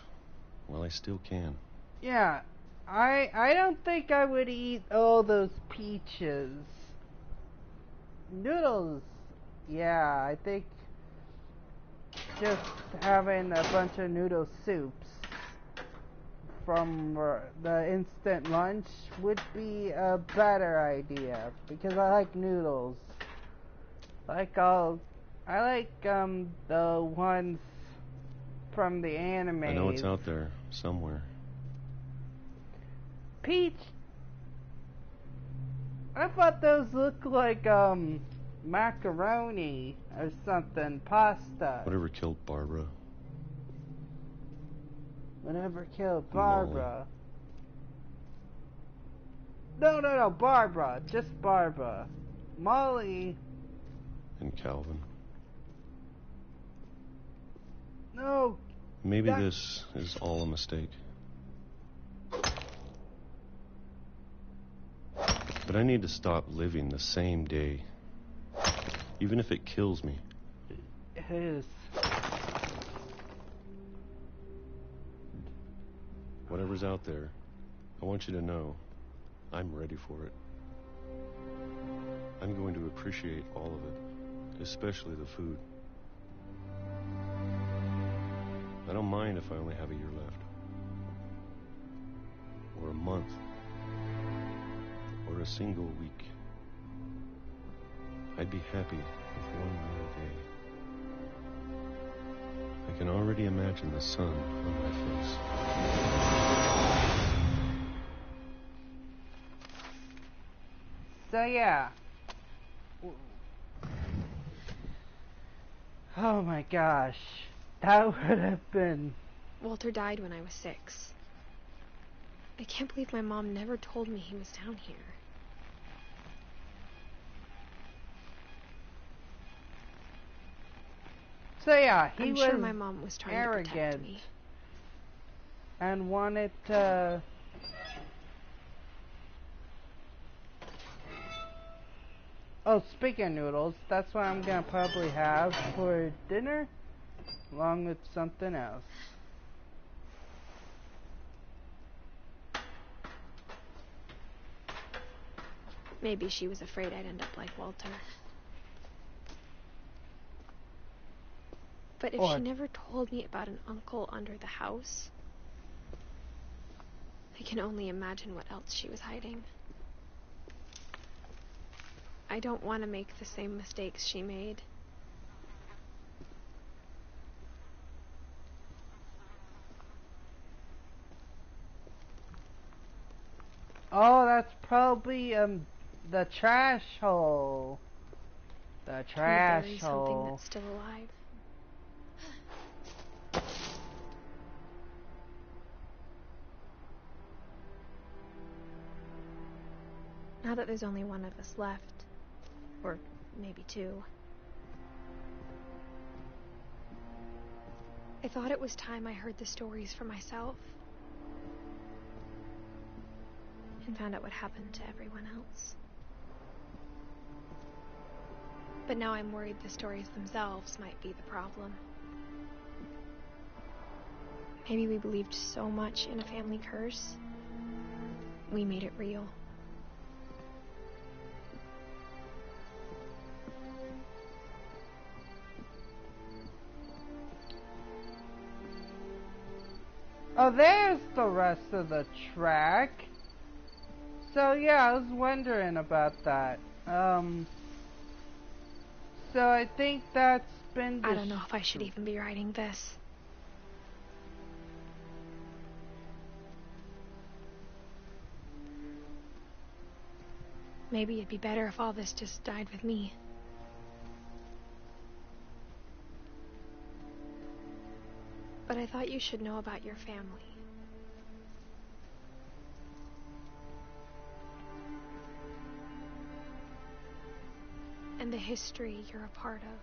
Well, I still can. Yeah, I don't think I would eat all those peaches. Noodles, yeah, I think just having a bunch of noodle soups from the instant lunch would be a better idea, because I like noodles. Like, I'll I like the ones from the anime. I know it's out there somewhere. Peach. I thought those looked like macaroni or something, pasta. Whatever killed Barbara. Whatever killed Barbara. No, Barbara. Just Barbara. Molly. And Calvin. No. Maybe this is all a mistake. But I need to stop living the same day. Even if it kills me. It is. Whatever's out there, I want you to know I'm ready for it. I'm going to appreciate all of it, especially the food. I don't mind if I only have a year left. Or a month. Or a single week. I'd be happy with one more day. I can already imagine the sun on my face. So yeah. Oh my gosh. That would have been... Walter died when I was 6. I can't believe my mom never told me he was down here. So yeah, he I'm was sure my mom was trying to protect me. And wanted to... Oh, speaking of noodles, that's what I'm gonna probably have for dinner, along with something else. Maybe she was afraid I'd end up like Walter. But if she never told me about an uncle under the house, I can only imagine what else she was hiding. I don't want to make the same mistakes she made. Oh, that's probably the trash hole. The trash hole. Something that's still alive. Now that there's only one of us left, or maybe 2, I thought it was time I heard the stories for myself and found out what happened to everyone else. But now I'm worried the stories themselves might be the problem. Maybe we believed so much in a family curse, we made it real. Oh, there's the rest of the track. So yeah, I was wondering about that. So I think that's been... I don't know if I should even be writing this. Maybe it'd be better if all this just died with me. But I thought you should know about your family. And the history you're a part of.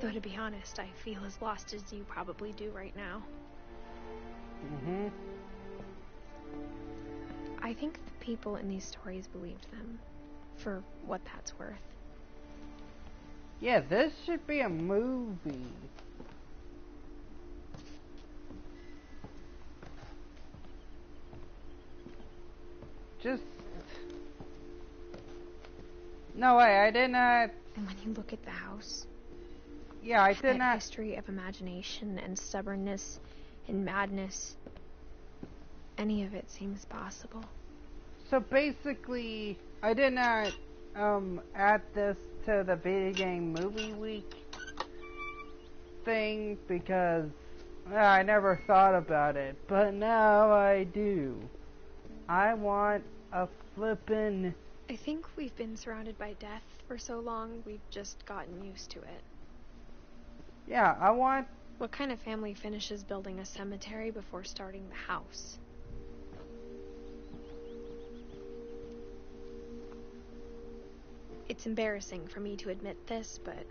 Though to be honest, I feel as lost as you probably do right now. Mm-hmm. I think the people in these stories believed them, for what that's worth. Yeah, this should be a movie. Just... No way, I did not... And when you look at the house... Yeah, I did not... history of imagination and stubbornness and madness. any of it seems possible. So basically, I did not add this to the video game movie week thing because I never thought about it, but now I do. I want a flippin'... I think we've been surrounded by death for so long, we've just gotten used to it. Yeah, I want... What kind of family finishes building a cemetery before starting the house? It's embarrassing for me to admit this, but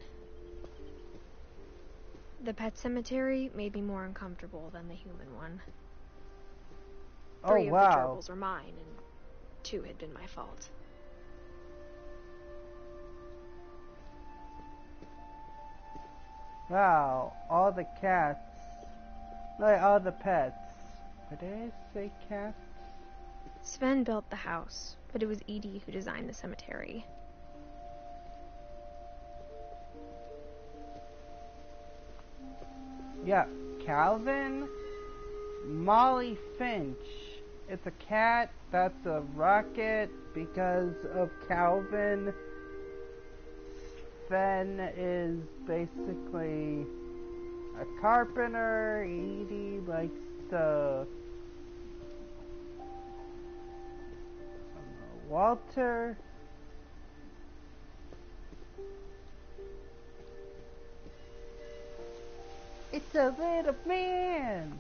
the pet cemetery made me more uncomfortable than the human one. Three of the gerbils were mine, and 2 had been my fault. Wow, all the cats. Like, all the pets. But did I say cats? Sven built the house, but it was Edie who designed the cemetery. Yeah, Calvin, Molly Finch. It's a cat, that's a rocket because of Calvin. Sven is basically a carpenter. Edie likes to... Walter. It's a little man.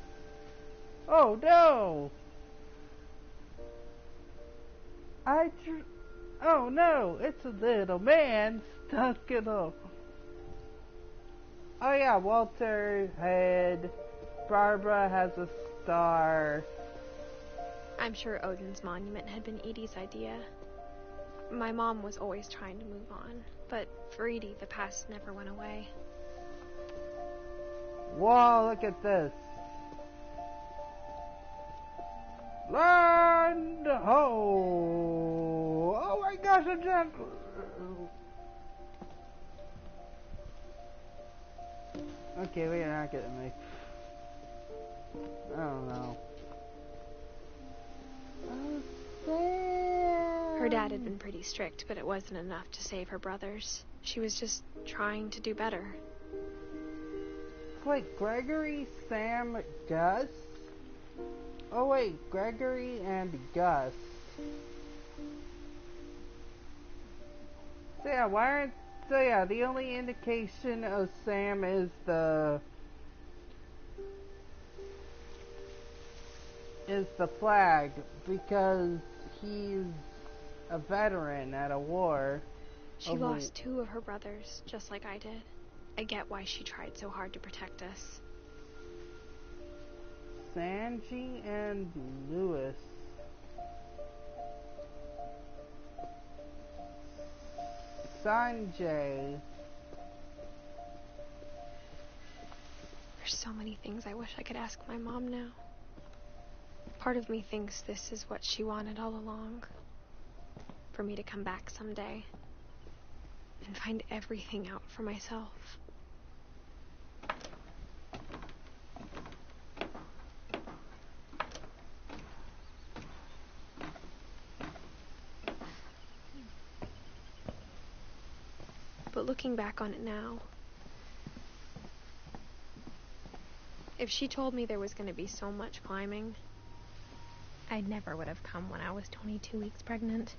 Oh no. Oh no, it's a little man stuck in a... Oh yeah, Walter head. Barbara has a star. I'm sure Odin's monument had been Edie's idea. My mom was always trying to move on, but for Edie, the past never went away. Whoa, look at this. Land ho! Oh my gosh, I'm just... Okay, we're not getting me. I don't know. Oh, Sam. Her dad had been pretty strict, but it wasn't enough to save her brothers. She was just trying to do better. Wait, Gregory, Sam, Gus? Oh wait, Gregory and Gus. So yeah, why aren't... So yeah, the only indication of Sam is the flag, because he's a veteran at a war. She lost 2 of her brothers, just like I did. I get why she tried so hard to protect us. Sanji and Lewis. Sanjay. There's so many things I wish I could ask my mom now. Part of me thinks this is what she wanted all along. For me to come back someday and find everything out for myself. But looking back on it now, if she told me there was going to be so much climbing, I never would have come when I was 22 weeks pregnant.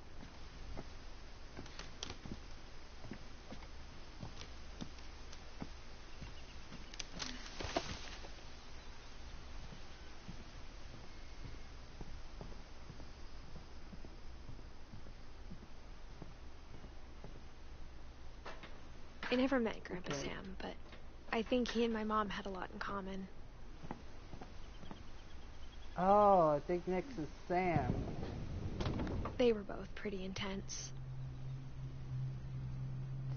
I never met Grandpa Sam, but I think he and my mom had a lot in common. Oh, I think next is Sam. They were both pretty intense.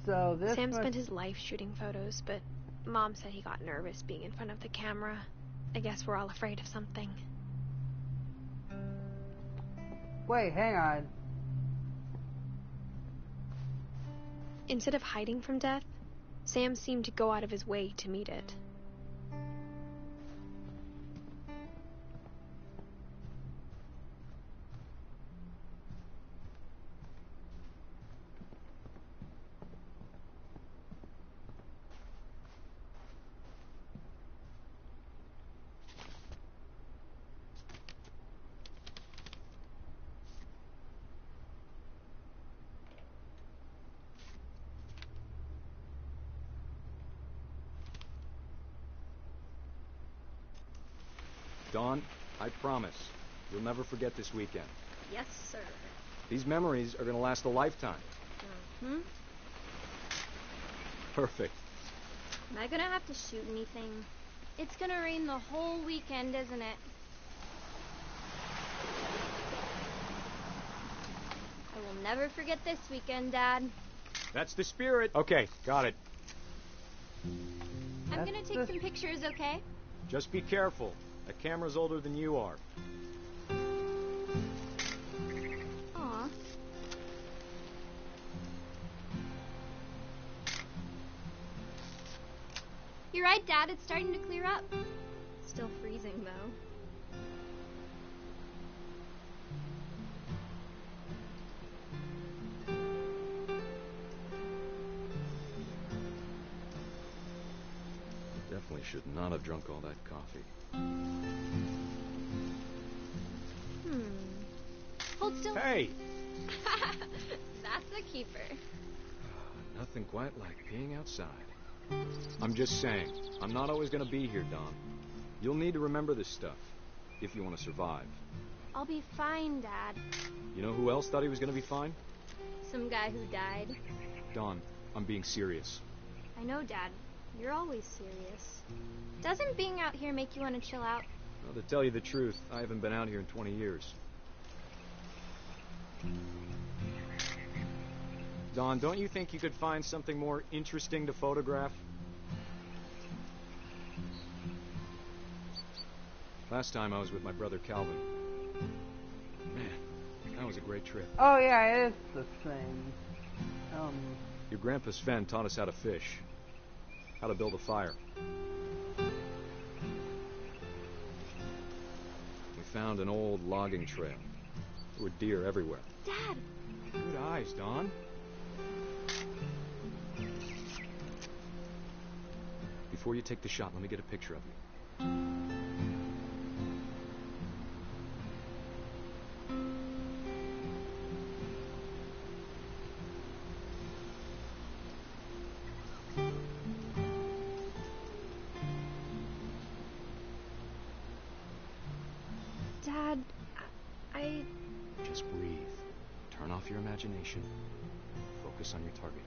So this Sam spent his life shooting photos, but Mom said he got nervous being in front of the camera. I guess we're all afraid of something. Wait, hang on. Instead of hiding from death, Sam seemed to go out of his way to meet it. Dawn, I promise, you'll never forget this weekend. Yes, sir. These memories are going to last a lifetime. Mm-hmm. Perfect. Am I gonna have to shoot anything? It's gonna rain the whole weekend, isn't it? I will never forget this weekend, Dad. That's the spirit. Okay, got it. I'm gonna take some pictures, okay? Just be careful. That camera's older than you are. Aw. You're right, Dad. It's starting to clear up. Still freezing, though. Definitely should not have drunk all that coffee. Hold still. Hey! That's a keeper. Nothing quite like being outside. I'm just saying, I'm not always going to be here, Don. You'll need to remember this stuff, if you want to survive. I'll be fine, Dad. You know who else thought he was going to be fine? Some guy who died. Don, I'm being serious. I know, Dad. You're always serious. Doesn't being out here make you want to chill out? Well, to tell you the truth, I haven't been out here in 20 years. Don, don't you think you could find something more interesting to photograph? Last time I was with my brother Calvin. Man, that was a great trip. Oh yeah, it's the same. Your grandpa Sven taught us how to fish, how to build a fire. We found an old logging trail. There were deer everywhere. Dad! Good eyes, Don. Before you take the shot, let me get a picture of you. Dad, I... Just breathe. Turn off your imagination. Focus on your target.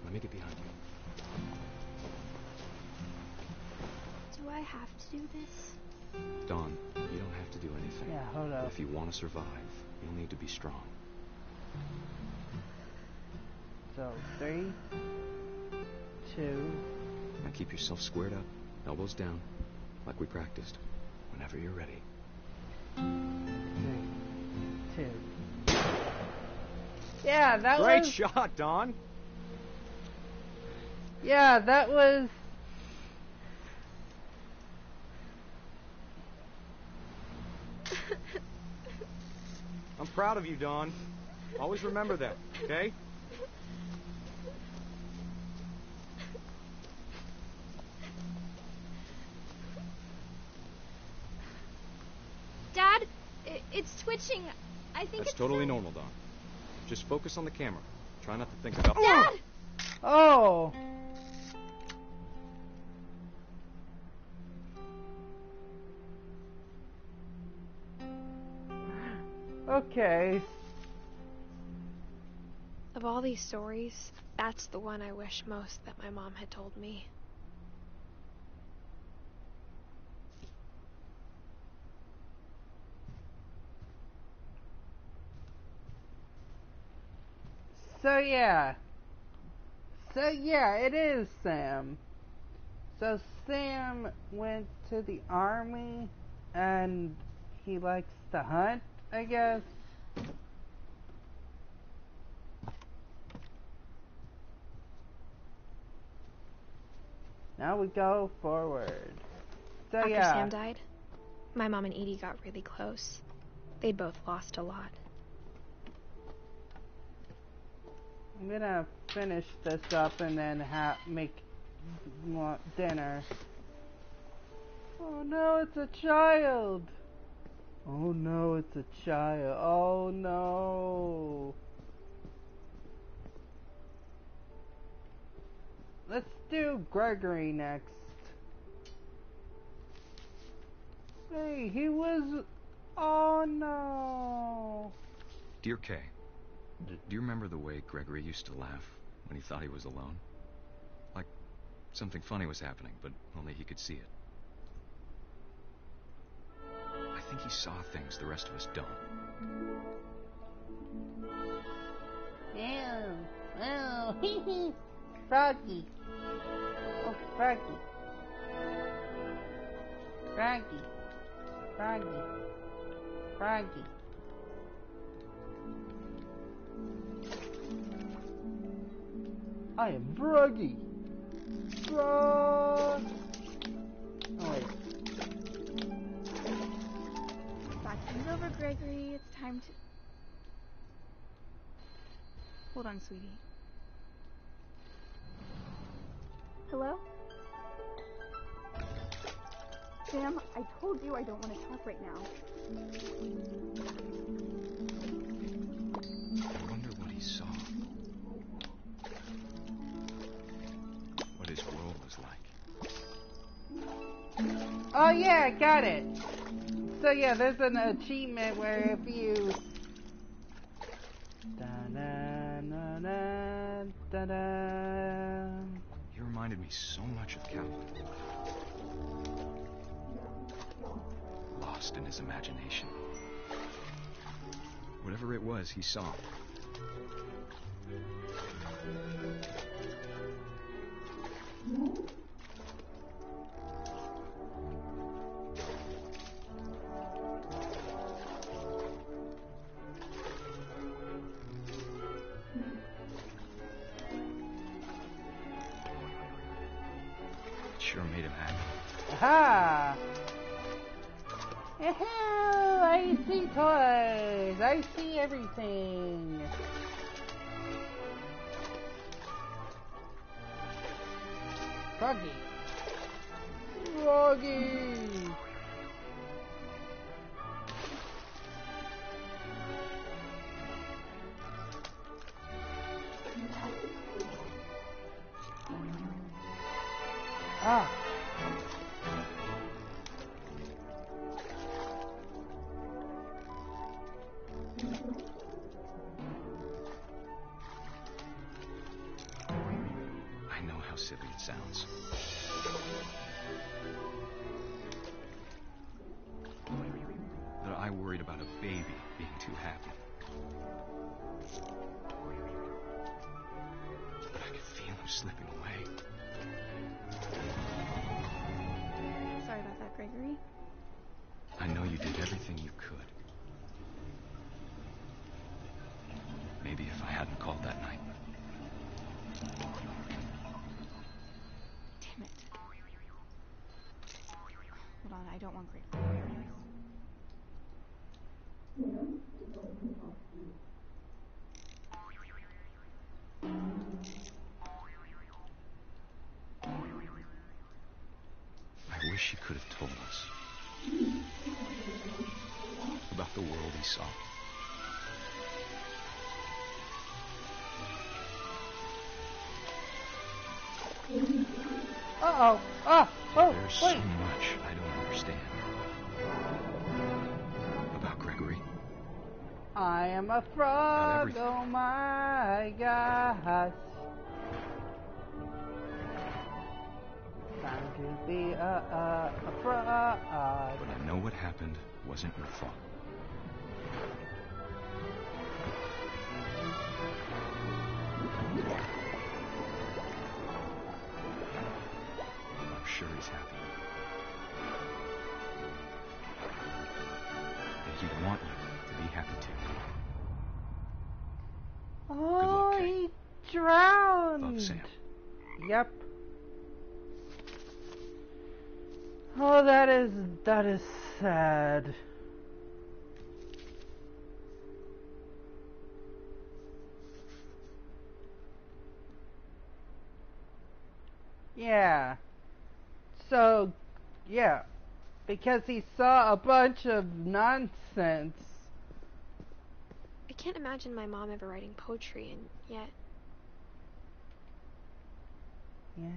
Let me get behind you. Do I have to do this? Don, you don't have to do anything. Yeah, hold up. But if you want to survive, you'll need to be strong. So 3, 2. Now keep yourself squared up, elbows down, like we practiced. Whenever you're ready. 3, 2. Yeah, that was... Great shot, Don! Yeah, that was... I'm proud of you, Don. Always remember that, okay? Dad, it's twitching. I think That's it's... totally normal, Don. Just focus on the camera. Try not to think about... Dad! Oh! Okay. Of all these stories, that's the one I wish most that my mom had told me. So yeah, it is Sam. So Sam went to the army and he likes to hunt, I guess. Now we go forward. So After yeah. Sam died, my mom and Edie got really close. They'd both lost a lot. I'm gonna finish this up and then make more dinner. Oh no, it's a child! Oh no, it's a child. Oh no! Let's do Gregory next. Hey, he was... Oh no! Dear Kay, do you remember the way Gregory used to laugh when he thought he was alone? Like something funny was happening, but only he could see it. I think he saw things the rest of us don't. Ew. Oh, Froggy. Oh, Froggy. Froggy. Froggy. Froggy. I am Froggy. Frog. Oh, wait. Vacuum's over, Gregory. It's time to... Hold on, sweetie. Hello? Sam, I told you I don't want to talk right now. I wonder what he saw. What his world was like. Oh yeah, I got it. So yeah, there's an achievement where if you... He reminded me so much of Calvin. Lost in his imagination. Whatever it was, he saw. Sure made him happy. Aha! I see toys! I see everything! Froggy! Froggy! Ah! I know how silly it sounds. That I worried about a baby being too happy. But I could feel him slipping away. Sorry about that, Gregory. I know you did everything you could. Maybe if I hadn't called that night. Damn it. Hold on, I don't want Gregory. I wish he could have told us about the world he saw. Uh-oh! Ah! Oh, There's wait! so much I don't understand about Gregory. I am a frog, oh my gosh. Time to be a frog. But I know what happened wasn't your fault. I'm sure he's happy. And he'd want you to be happy too. Oh, Good luck, Kay. he drowned. Love, Sam. Yep. Oh, that is sad. Yeah. So, yeah. Because he saw a bunch of nonsense. I can't imagine my mom ever writing poetry, and yet... Yeah.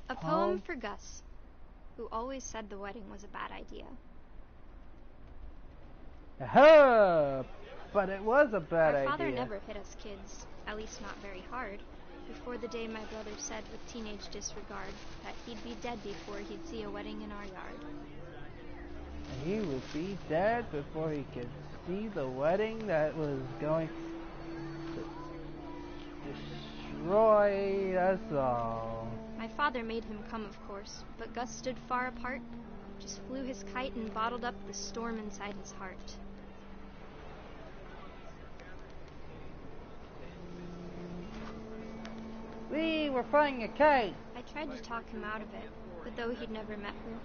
A poem for Gus, who always said the wedding was a bad idea. But it was a bad idea. Our father never hit us kids, at least not very hard, before the day my brother said with teenage disregard that he'd be dead before he'd see a wedding in our yard. He would be dead before he could see the wedding that was going to destroy us all. My father made him come, of course, but Gus stood far apart, just flew his kite and bottled up the storm inside his heart. We were flying a kite. I tried to talk him out of it, but though he'd never met her,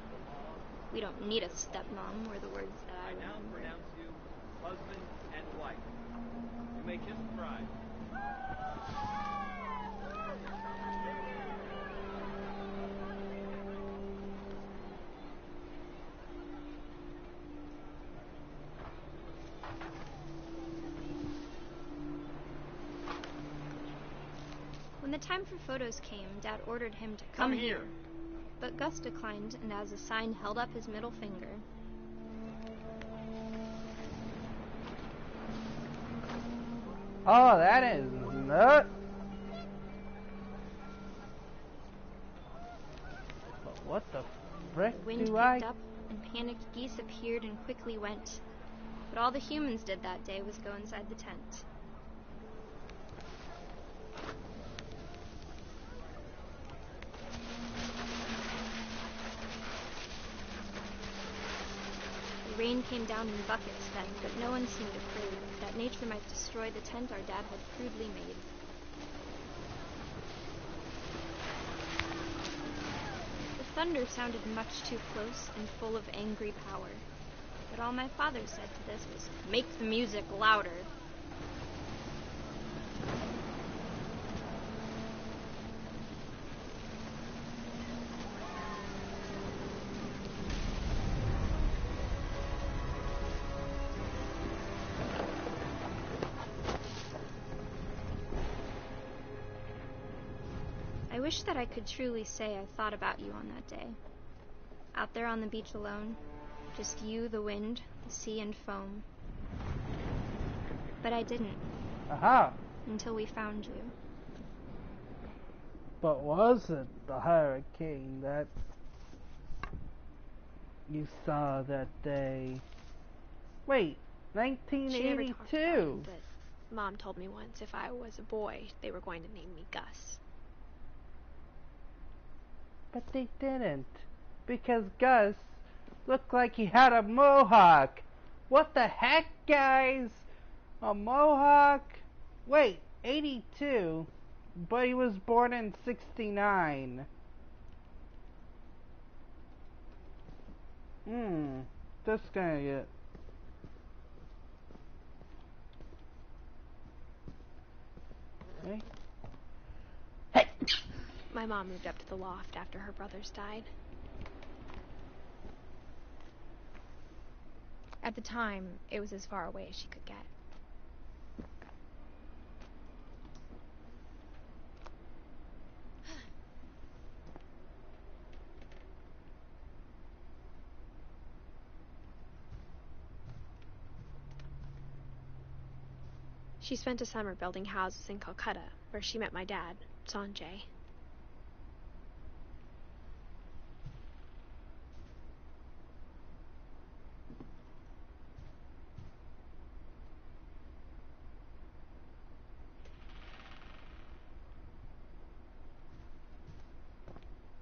we don't need a stepmom, were the words that I remember. Now pronounce you husband and wife. You may kiss the bride. When the time for photos came, Dad ordered him to come here. But Gus declined, and as a sign held up his middle finger. Oh, that is nut. But what the frick The wind do picked up, and panicked geese appeared and quickly went. But all the humans did that day was go inside the tent. The rain came down in buckets then, but no one seemed afraid that nature might destroy the tent our dad had crudely made. The thunder sounded much too close and full of angry power. But all my father said to this was, "Make the music louder." I wish that I could truly say I thought about you on that day. Out there on the beach alone, just you, the wind, the sea, and foam. But I didn't. Aha! Until we found you. But was it the hurricane that you saw that day? Wait, She never talked about 1982. it, but Mom told me once if I was a boy, they were going to name me Gus. But they didn't. Because Gus looked like he had a mohawk. What the heck, guys? A mohawk? Wait, 82? But he was born in 69. This gonna get... Hey. Hey! My mom moved up to the loft after her brothers died. At the time, it was as far away as she could get. She spent a summer building houses in Calcutta, where she met my dad, Sanjay.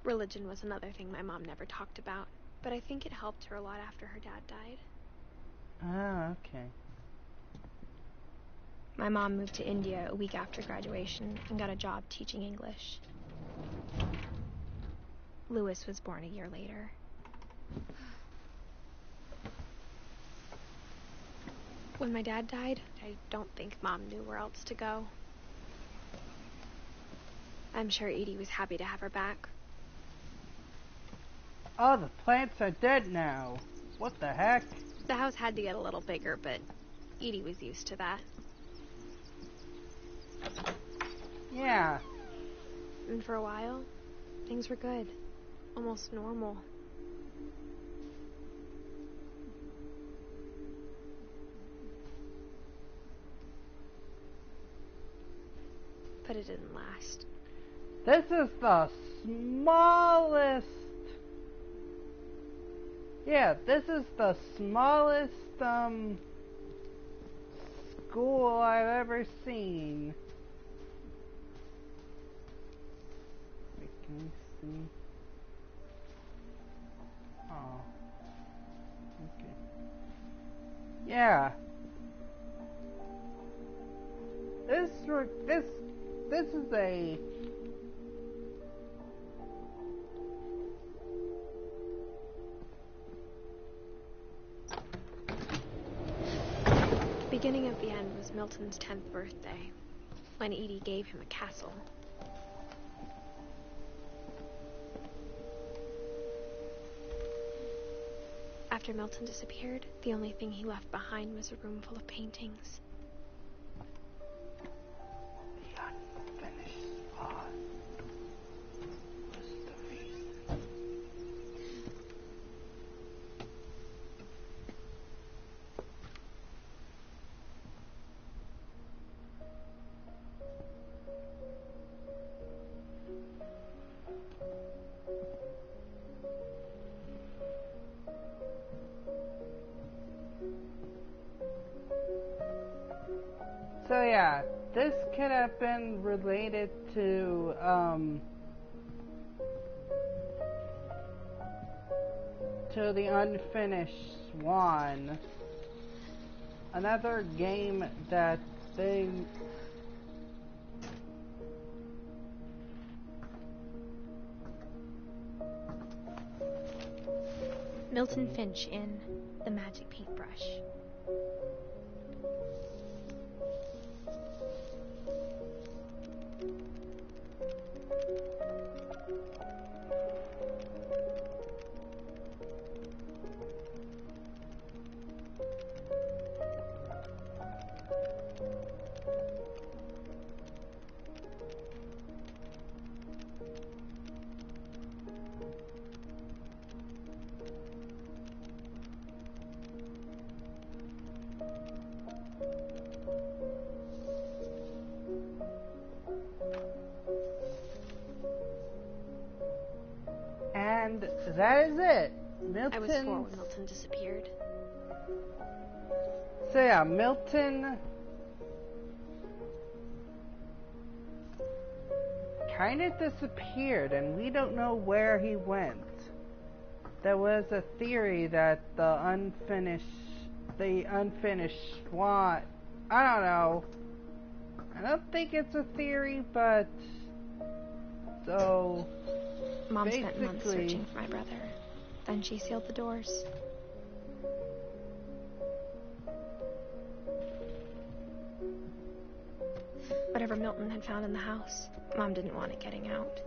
Religion was another thing my mom never talked about, but I think it helped her a lot after her dad died. Ah, okay. My mom moved to India a week after graduation and got a job teaching English. Louis was born a year later. When my dad died, I don't think Mom knew where else to go. I'm sure Edie was happy to have her back. Oh, the plants are dead now. What the heck? The house had to get a little bigger, but Edie was used to that. Yeah. And for a while, things were good. Almost normal. But it didn't last. This is the smallest... Yeah, this is the smallest, school I've ever seen. Wait, can you see? Oh. Okay. Yeah. This is a... The beginning of the end was Milton's 10th birthday, when Edie gave him a castle. After Milton disappeared, the only thing he left behind was a room full of paintings. The unfinished spot was the reason. So yeah, this could have been related to the Unfinished Swan, another game that they Milton Finch in The Magic Paintbrush. And that is it. I was 4 when Milton disappeared. So yeah, Milton kind of disappeared and we don't know where he went. There was a theory that the unfinished Swan, I don't know. I don't think it's a theory, but so Mom spent months searching for my brother. Then she sealed the doors. Whatever Milton had found in the house, Mom didn't want it getting out.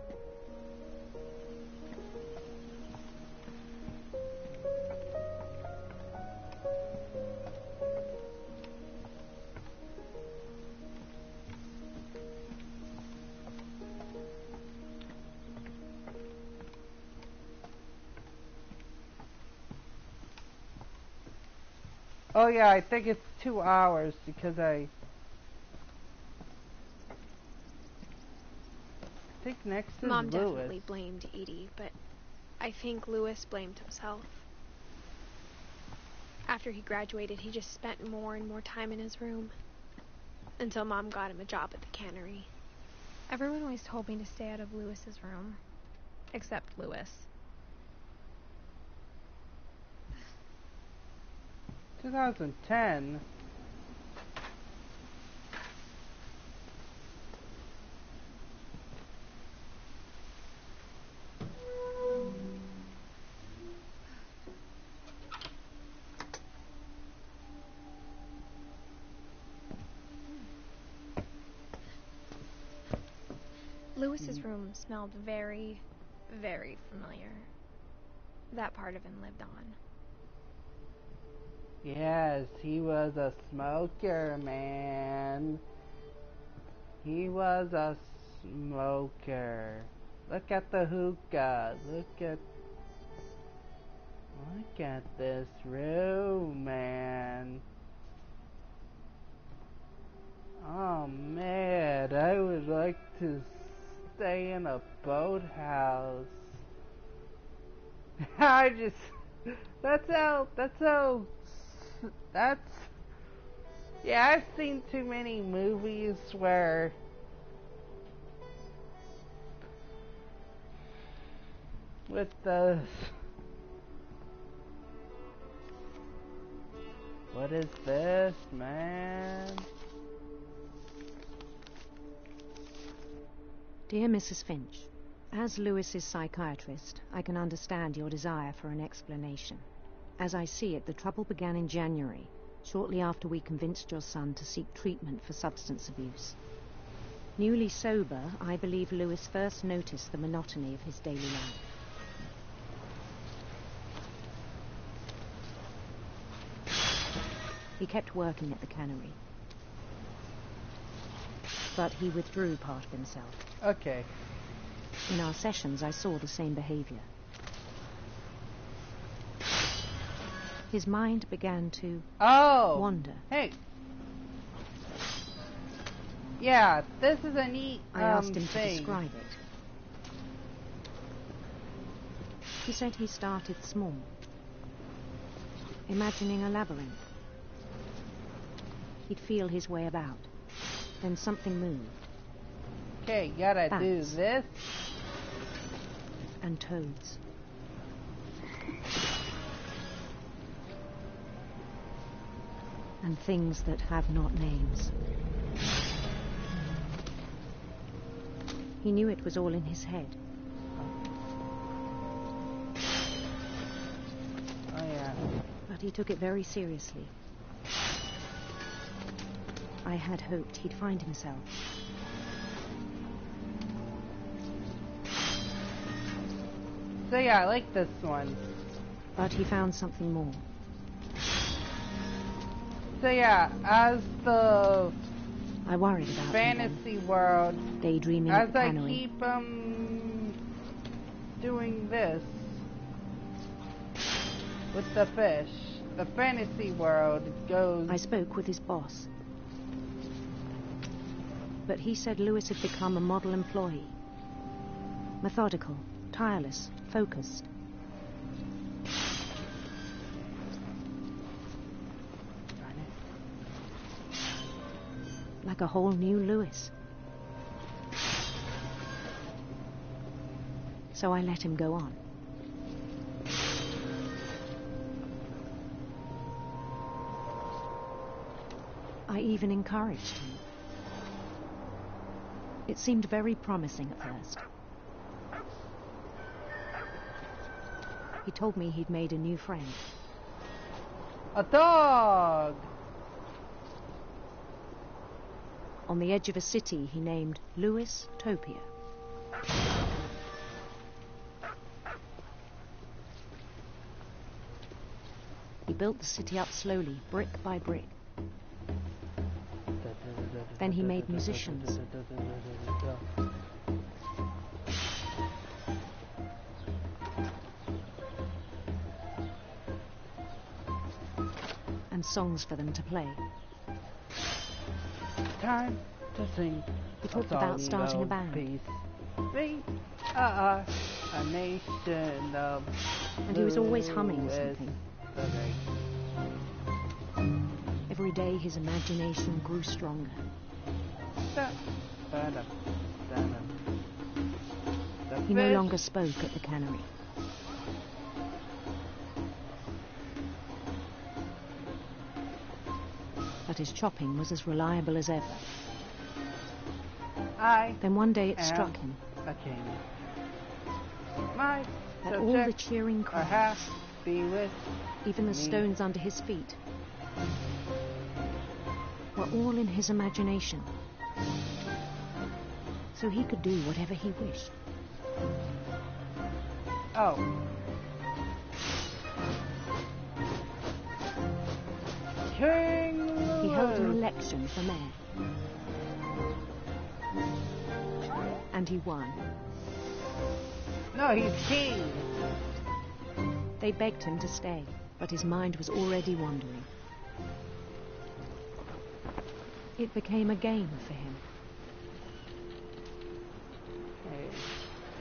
Oh yeah, I think it's 2 hours because I think next is Mom Lewis. definitely blamed Edie, but I think Lewis blamed himself. After he graduated, he just spent more and more time in his room. Until Mom got him a job at the cannery. Everyone always told me to stay out of Lewis's room. Except Lewis. 2010. Lewis's room smelled very, very familiar. That part of him lived on. Yes, he was a smoker, man. He was a smoker. Look at the hookah. Look at this room, man. Oh man, I would like to stay in a boathouse. Yeah, I've seen too many movies where with the what is this, man? Dear Mrs. Finch, as Lewis's psychiatrist, I can understand your desire for an explanation. As I see it, the trouble began in January, shortly after we convinced your son to seek treatment for substance abuse. Newly sober, I believe Lewis first noticed the monotony of his daily life. He kept working at the cannery, but he withdrew part of himself. Okay. In our sessions, I saw the same behavior. His mind began to wander. Hey. Yeah, this is a neat I asked him thing. to describe it. He said he started small, imagining a labyrinth. He'd feel his way about. Then something moved. Okay, gotta do this. And toads. And things that have not names. He knew it was all in his head. Oh yeah. But he took it very seriously. I had hoped he'd find himself. So yeah, I like this one. But he found something more. So yeah, as the I worried about fantasy world, daydreaming as at the I cannery. keep doing this with the fish, the fantasy world goes. I spoke with his boss, but he said Lewis had become a model employee. Methodical, tireless, focused. Like a whole new Lewis. So I let him go on. I even encouraged him. It seemed very promising at first. He told me he'd made a new friend. A dog! On the edge of a city he named Lewis Topia. He built the city up slowly, brick by brick. Then he made musicians. And songs for them to play. Time to sing. He talked about starting a band. We are a nation of and he was always humming something. Every day his imagination grew stronger. He no longer spoke at the cannery. But his chopping was as reliable as ever. Then one day it struck him that all the cheering crowds, even the stones under his feet, were all in his imagination. so he could do whatever he wished. Oh. King Louis! He held an election for mayor. And he won. No, he's king! They begged him to stay, but his mind was already wandering. It became a game for him. Okay.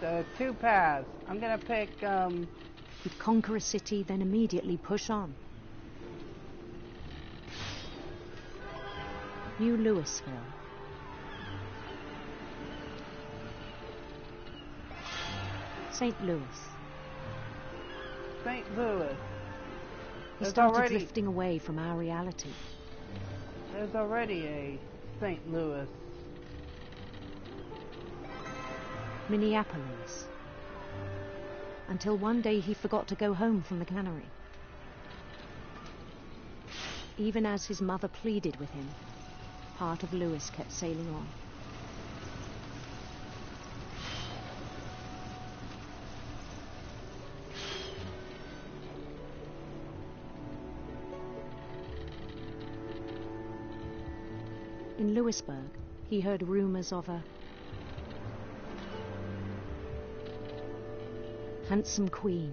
So, 2 paths. I'm gonna pick, He'd conquer a city, then immediately push on. New Louisville. St. Louis. St. Louis. He started drifting away from our reality. There's already a St. Louis. Minneapolis. Until one day he forgot to go home from the cannery. Even as his mother pleaded with him, part of Louis kept sailing on. In Louisburg, he heard rumors of a handsome queen.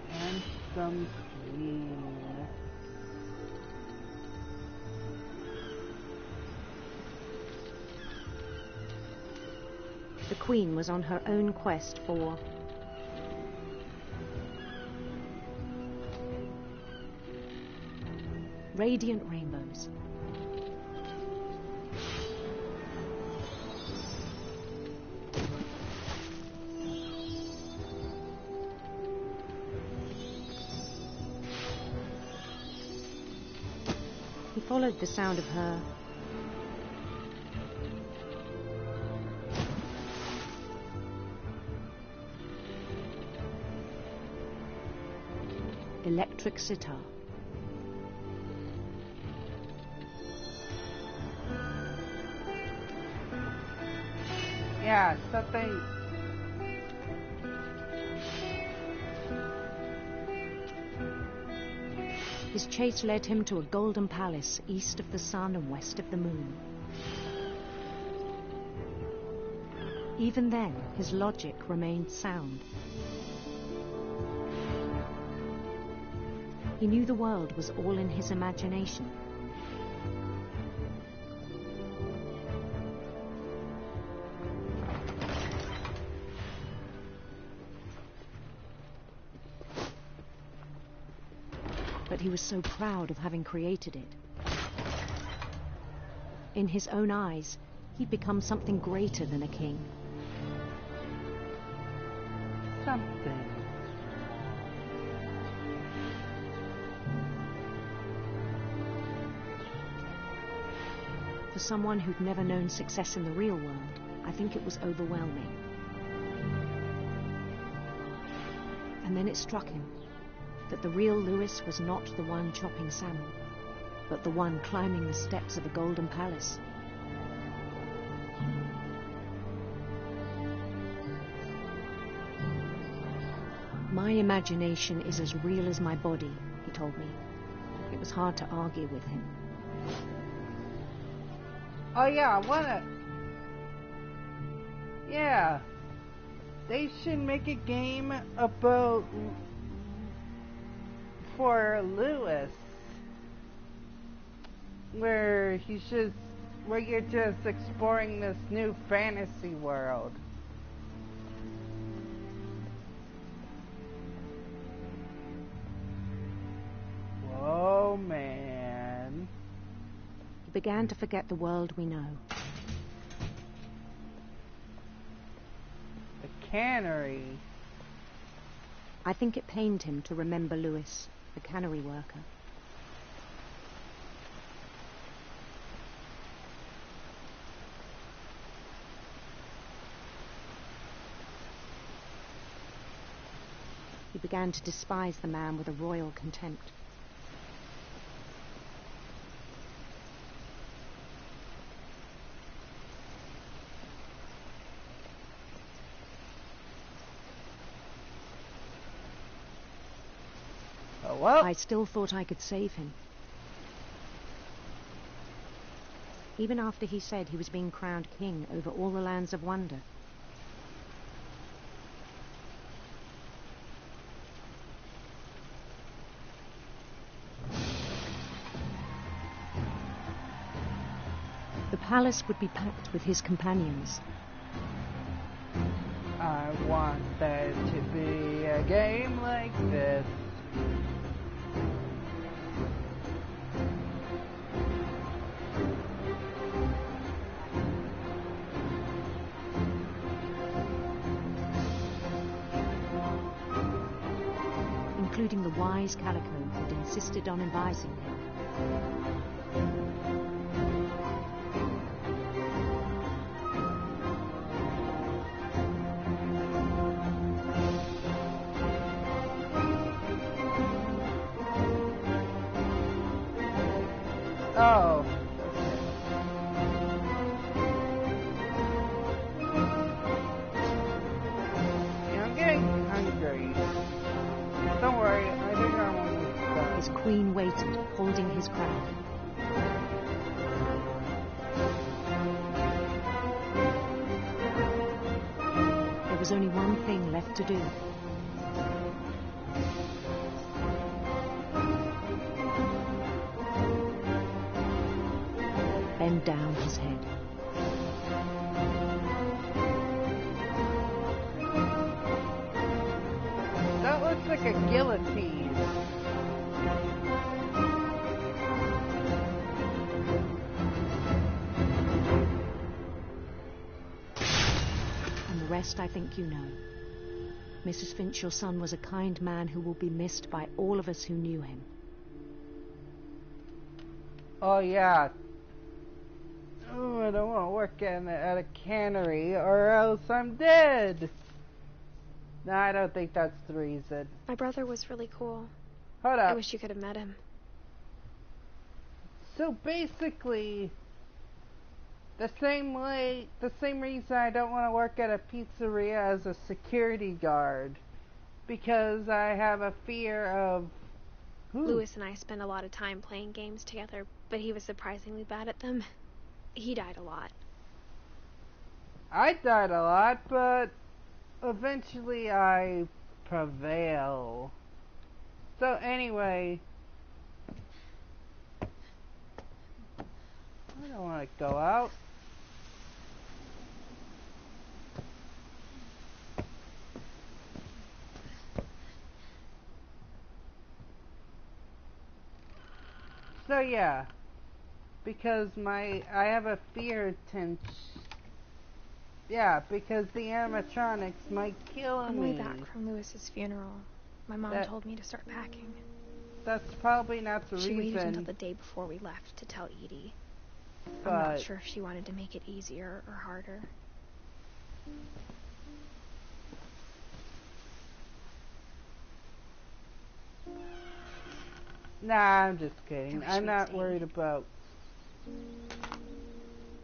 Handsome queen. The queen was on her own quest for radiant rainbows. He followed the sound of her electric sitar. Yeah, something. His chase led him to a golden palace east of the sun and west of the moon. Even then, his logic remained sound. He knew the world was all in his imagination. But he was so proud of having created it. In his own eyes, he'd become something greater than a king. Something. For someone who'd never known success in the real world, I think it was overwhelming. And then it struck him that the real Louis was not the one chopping salmon, but the one climbing the steps of a golden palace. My imagination is as real as my body, he told me. It was hard to argue with him. Oh yeah, I wanna... Yeah. They should make a game about... for Louis. Where you're just exploring this new fantasy world. Whoa, man. He began to forget the world we know. The cannery. I think it pained him to remember Louis, the cannery worker. He began to despise the man with a royal contempt. well. I still thought I could save him. Even after he said he was being crowned king over all the lands of wonder. The palace would be packed with his companions. I want there to be a game like this. Including the wise Calico who'd insisted on advising him. Oh. Yeah, I'm getting hungry. Don't worry, I think I want to start. His queen waited, holding his crown. There was only one thing left to do. Bend down his head. That looks like a guillotine. And the rest I think you know. Mrs. Finch, your son was a kind man who will be missed by all of us who knew him. Oh yeah. Oh, I don't want to work at a cannery or else I'm dead. No, I don't think that's the reason. My brother was really cool. Hold up. I wish you could have met him. So basically, the same reason I don't want to work at a pizzeria as a security guard. Because I have a fear of... Lewis and I spent a lot of time playing games together, but he was surprisingly bad at them. He died a lot. I died a lot, but eventually I prevail. So anyway, I don't want to go out. So yeah, because I have a fear tension. Yeah, because the animatronics might kill me. On the way back from Lewis's funeral, my mom told me to start packing. That's probably not the reason. She waited until the day before we left to tell Edie. I'm not sure if she wanted to make it easier or harder. Nah, I'm just kidding. I'm not worried about...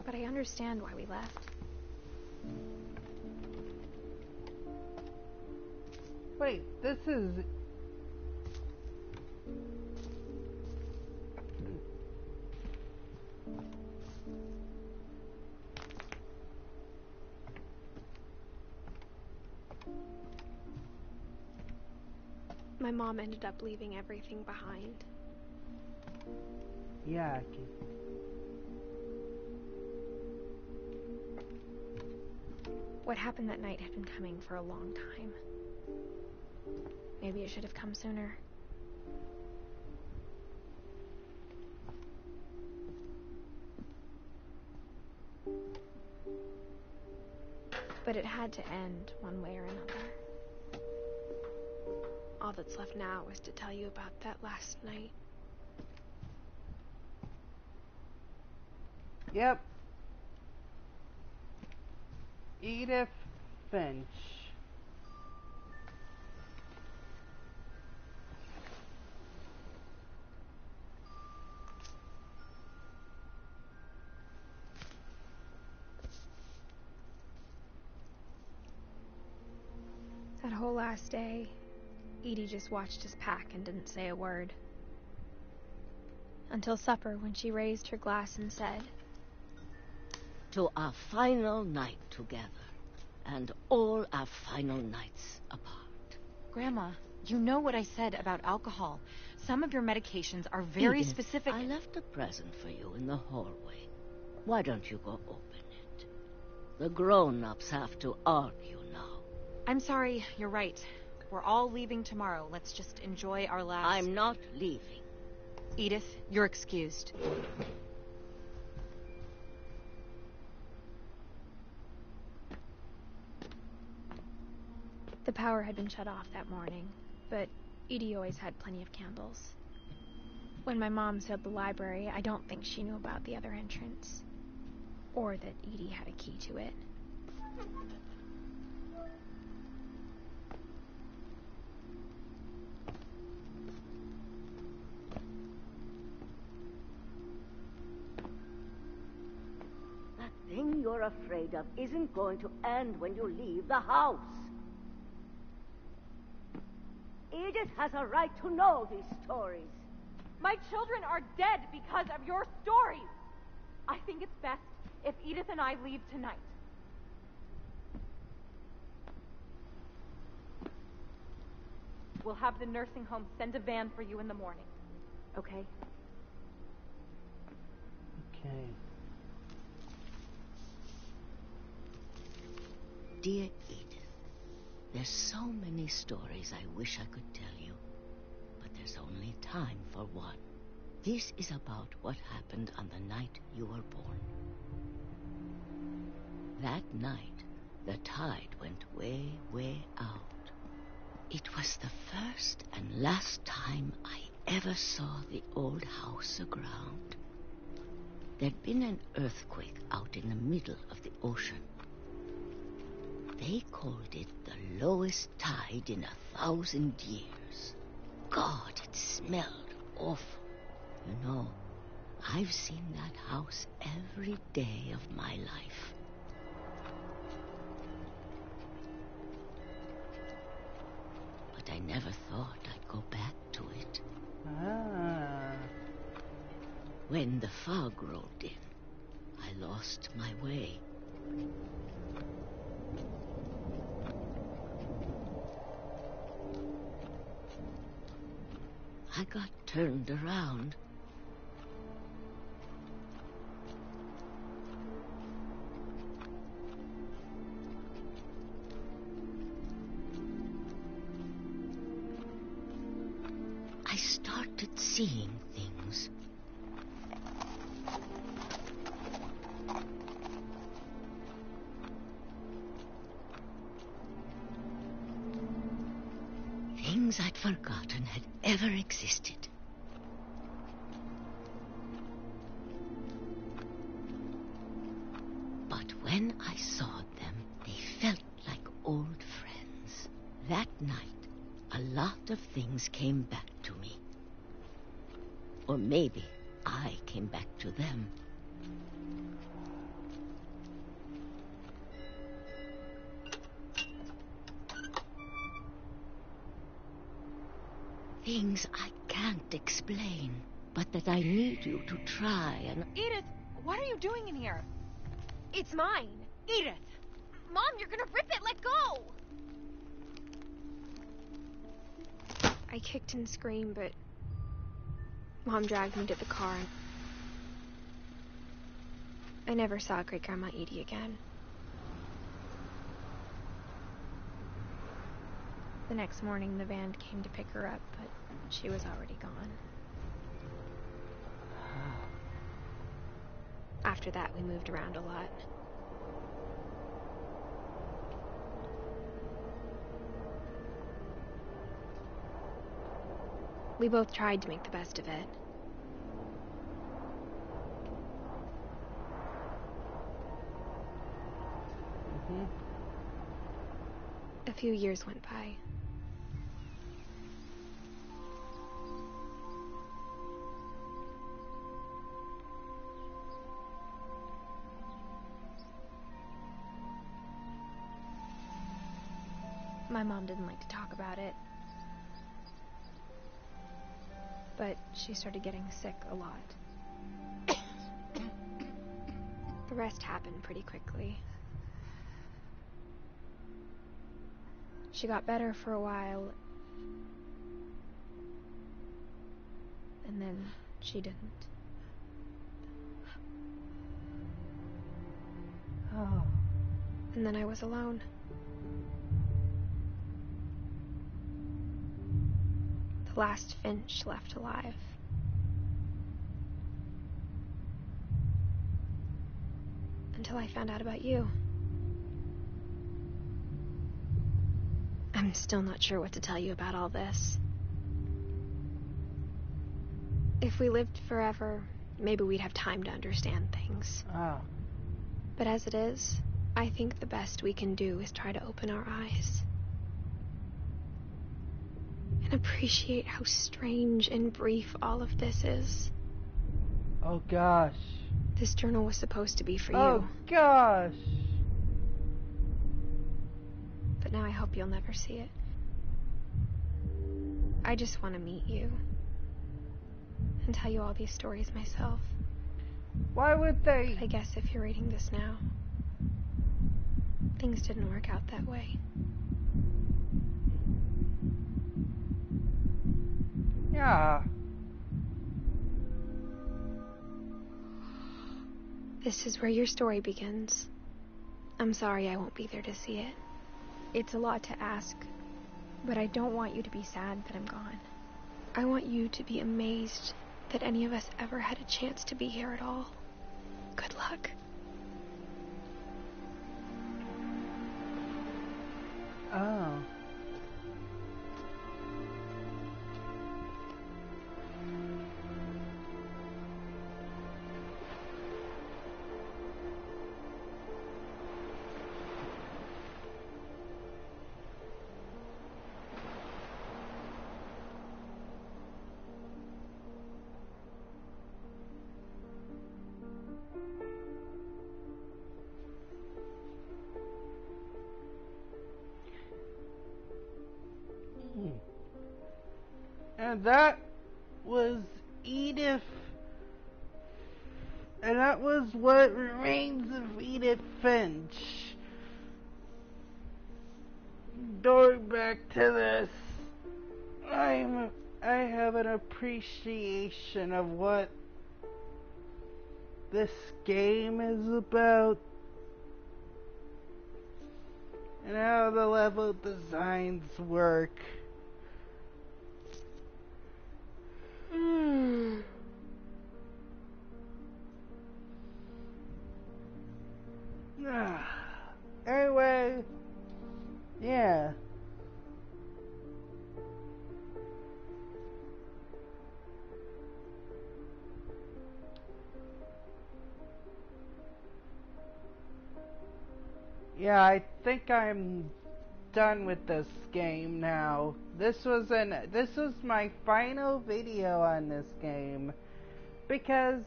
But I understand why we left. Wait, this is... My mom ended up leaving everything behind. Yeah, I can... What happened that night had been coming for a long time. Maybe it should have come sooner. But it had to end one way or another. All that's left now is to tell you about that last night. Yep. Edith Finch. That whole last day, Edie just watched us pack and didn't say a word. Until supper, when she raised her glass and said, "To our final night together, and all our final nights apart." Grandma, you know what I said about alcohol. Some of your medications are very Edith, specific. I left a present for you in the hallway. Why don't you go open it? The grown-ups have to argue now. I'm sorry, you're right. We're all leaving tomorrow. Let's just enjoy our last... I'm not leaving. Edith, you're excused. The power had been shut off that morning, but Edie always had plenty of candles. When my mom sailed the library, I don't think she knew about the other entrance, or that Edie had a key to it. That thing you're afraid of isn't going to end when you leave the house. Edith has a right to know these stories. My children are dead because of your stories. I think it's best if Edith and I leave tonight. We'll have the nursing home send a van for you in the morning. Okay? Okay. Dear Edith, there's so many stories I wish I could tell you, but there's only time for one. This is about what happened on the night you were born. That night, the tide went way, way out. It was the first and last time I ever saw the old house aground. There'd been an earthquake out in the middle of the ocean. They called it the lowest tide in 1,000 years. God, it smelled awful. You know, I've seen that house every day of my life. But I never thought I'd go back to it. When the fog rolled in, I lost my way. I got turned around. I started seeing things. Things I'd forgotten had ever existed. But when I saw them, they felt like old friends. That night, a lot of things came back to me. Or maybe I came back to them. Things I can't explain, but that I need you to try and... Edith, what are you doing in here? It's mine. Edith! Mom, you're gonna rip it! Let go! I kicked and screamed, but Mom dragged me to the car. I never saw Great-Grandma Edie again. The next morning, the van came to pick her up, but she was already gone. After that, we moved around a lot. We both tried to make the best of it. A few years went by. My mom didn't like to talk about it. but she started getting sick a lot. The rest happened pretty quickly. She got better for a while, and then she didn't. Oh. And then I was alone. The last Finch left alive. Until I found out about you. I'm still not sure what to tell you about all this. If we lived forever, maybe we'd have time to understand things. Oh. But as it is, I think the best we can do is try to open our eyes. And appreciate how strange and brief all of this is. Oh gosh. This journal was supposed to be for you. Oh gosh. But now I hope you'll never see it. I just want to meet you. And tell you all these stories myself. Why would they? But I guess if you're reading this now, things didn't work out that way. Yeah. This is where your story begins. I'm sorry I won't be there to see it. It's a lot to ask, but I don't want you to be sad that I'm gone. I want you to be amazed that any of us ever had a chance to be here at all. Good luck. Oh. And that was Edith. And that was What Remains of Edith Finch. Going back to this, I have an appreciation of what this game is about. And how the level designs work. Anyway, yeah. Yeah, I think I'm done with this game now. This was my final video on this game because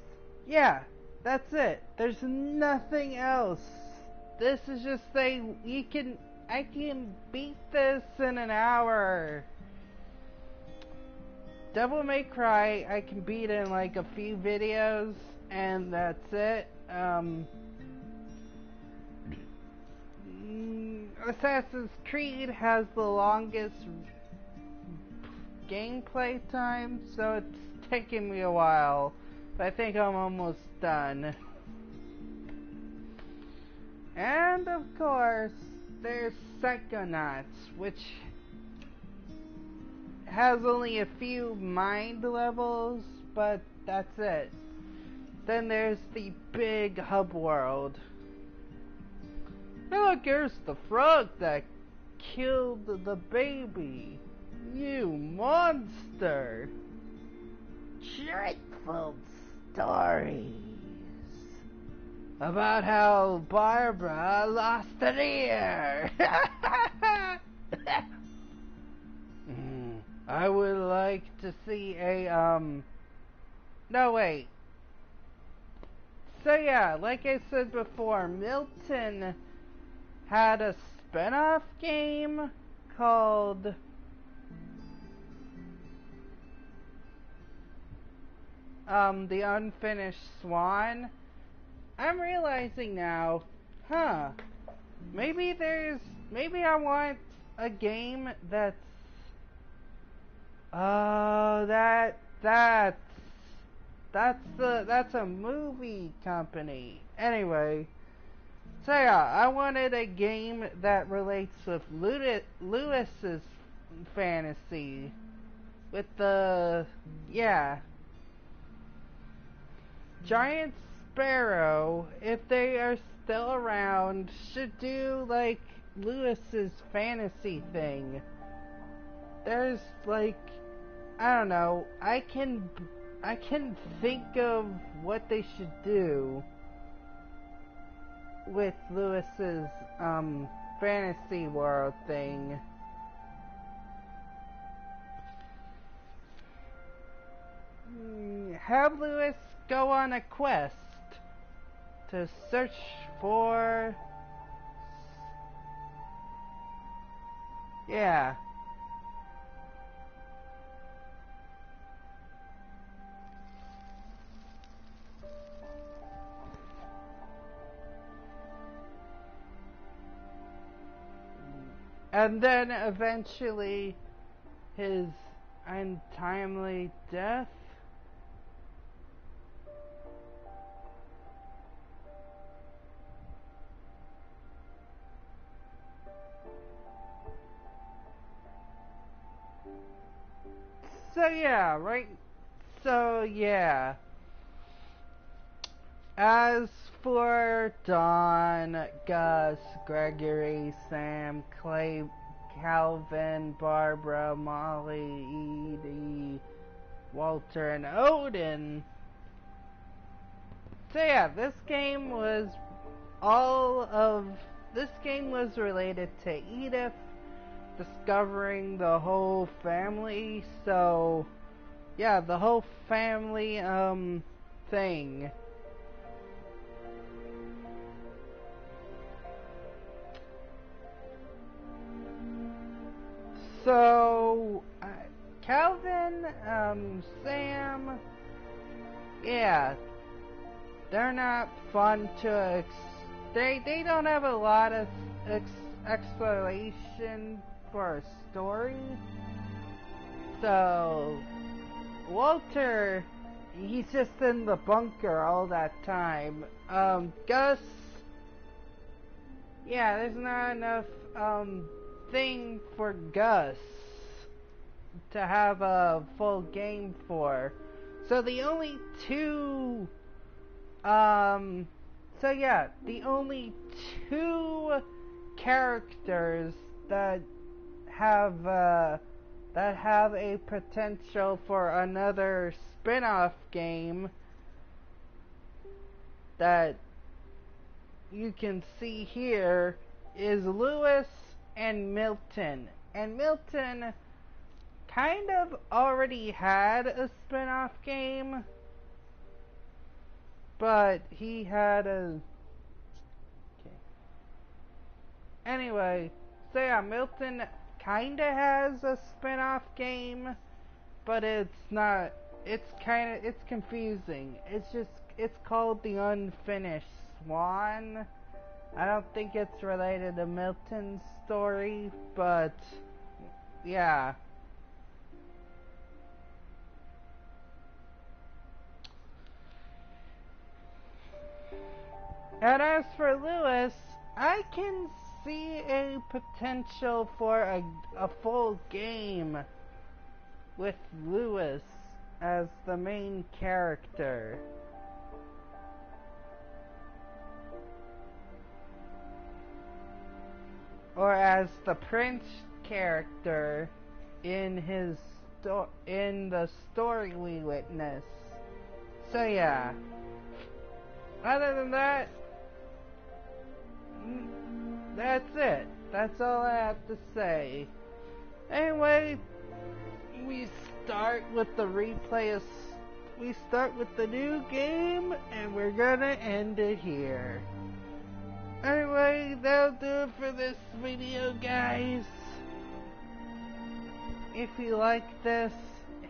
yeah, that's it. There's nothing else. This is just I can beat this in an hour. Devil May Cry I can beat in like a few videos and that's it. Assassin's Creed has the longest gameplay time, so it's taking me a while, but I think I'm almost done. And of course, there's Psychonauts, which has only a few mind levels, but that's it. Then there's the big hub world. And look, here's the frog that killed the baby. You monster! Dreadful stories about how Barbara lost an ear. I would like to see a no wait. So yeah, like I said before, Milton had a spin-off game called the Unfinished Swan, I'm realizing now, maybe I want a game that's, that's a movie company. Anyway, so yeah, I wanted a game that relates with Lewis's fantasy. With the, Giant Sparrow, if they are still around, should do, like, Lewis's fantasy thing. There's, like, I don't know, I can think of what they should do with Lewis's, fantasy world thing. Have Lewis go on a quest to search for... Yeah. And then eventually his untimely death. So yeah, right? So yeah. As for Dawn, Gus, Gregory, Sam, Clay, Calvin, Barbara, Molly, Edie, Walter, and Odin. So yeah, this game was related to Edith discovering the whole family. So yeah, the whole family thing. So Calvin, Sam, yeah, they're not fun to they don't have a lot of exploration for a story. So Walter, he's just in the bunker all that time. Gus, yeah, there's not enough thing for Gus to have a full game for. So the only two characters that have a potential for another spin-off game that you can see here is Lewis and Milton. And Milton kind of already had a spin-off game, but he had a... Okay. Anyway, so yeah, Milton kinda has a spin-off game, but it's not... It's confusing. It's called The Unfinished Swan. I don't think it's related to Milton's story, but yeah. And as for Lewis, I can see a potential for a full game with Lewis as the main character. Or as the prince character in the story we witness. So yeah. Other than that, that's it. That's all I have to say. Anyway, we start with the we start with the new game, and we're gonna end it here. Anyway, that'll do it for this video, guys. If you like this,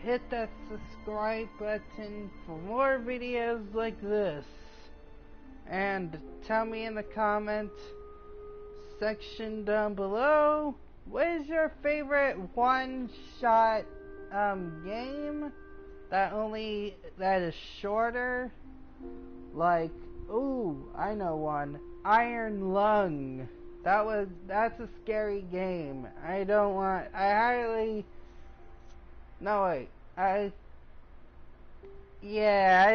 hit that subscribe button for more videos like this. And tell me in the comment section down below, what is your favorite one-shot game that is shorter? Like, ooh, I know one. Iron Lung. That's a scary game. I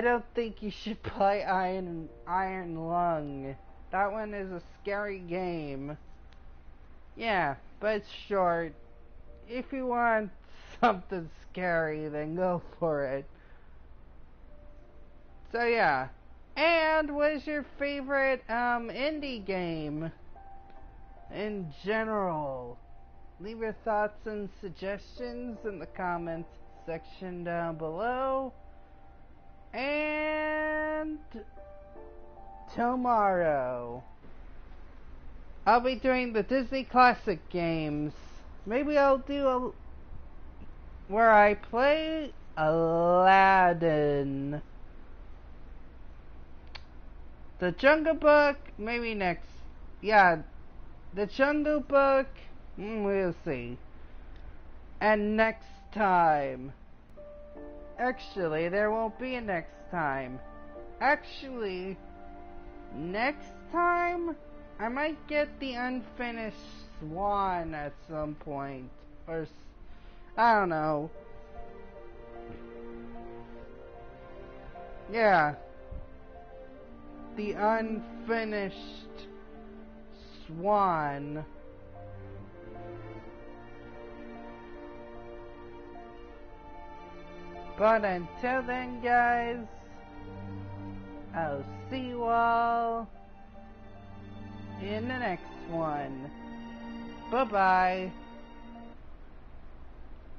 don't think you should play Iron Lung. That one is a scary game. Yeah, but it's short. If you want something scary, then go for it. So yeah. And what is your favorite indie game in general? Leave your thoughts and suggestions in the comment section down below. And tomorrow I'll be doing the Disney Classic games. Maybe I'll do where I play Aladdin. The Jungle Book, maybe next. Yeah, the Jungle Book, we'll see. And next time. Actually, there won't be a next time. Actually, next time, I might get the Unfinished Swan at some point. Or, I don't know. Yeah. The Unfinished Swan. But until then, guys, I'll see you all in the next one. Bye-bye.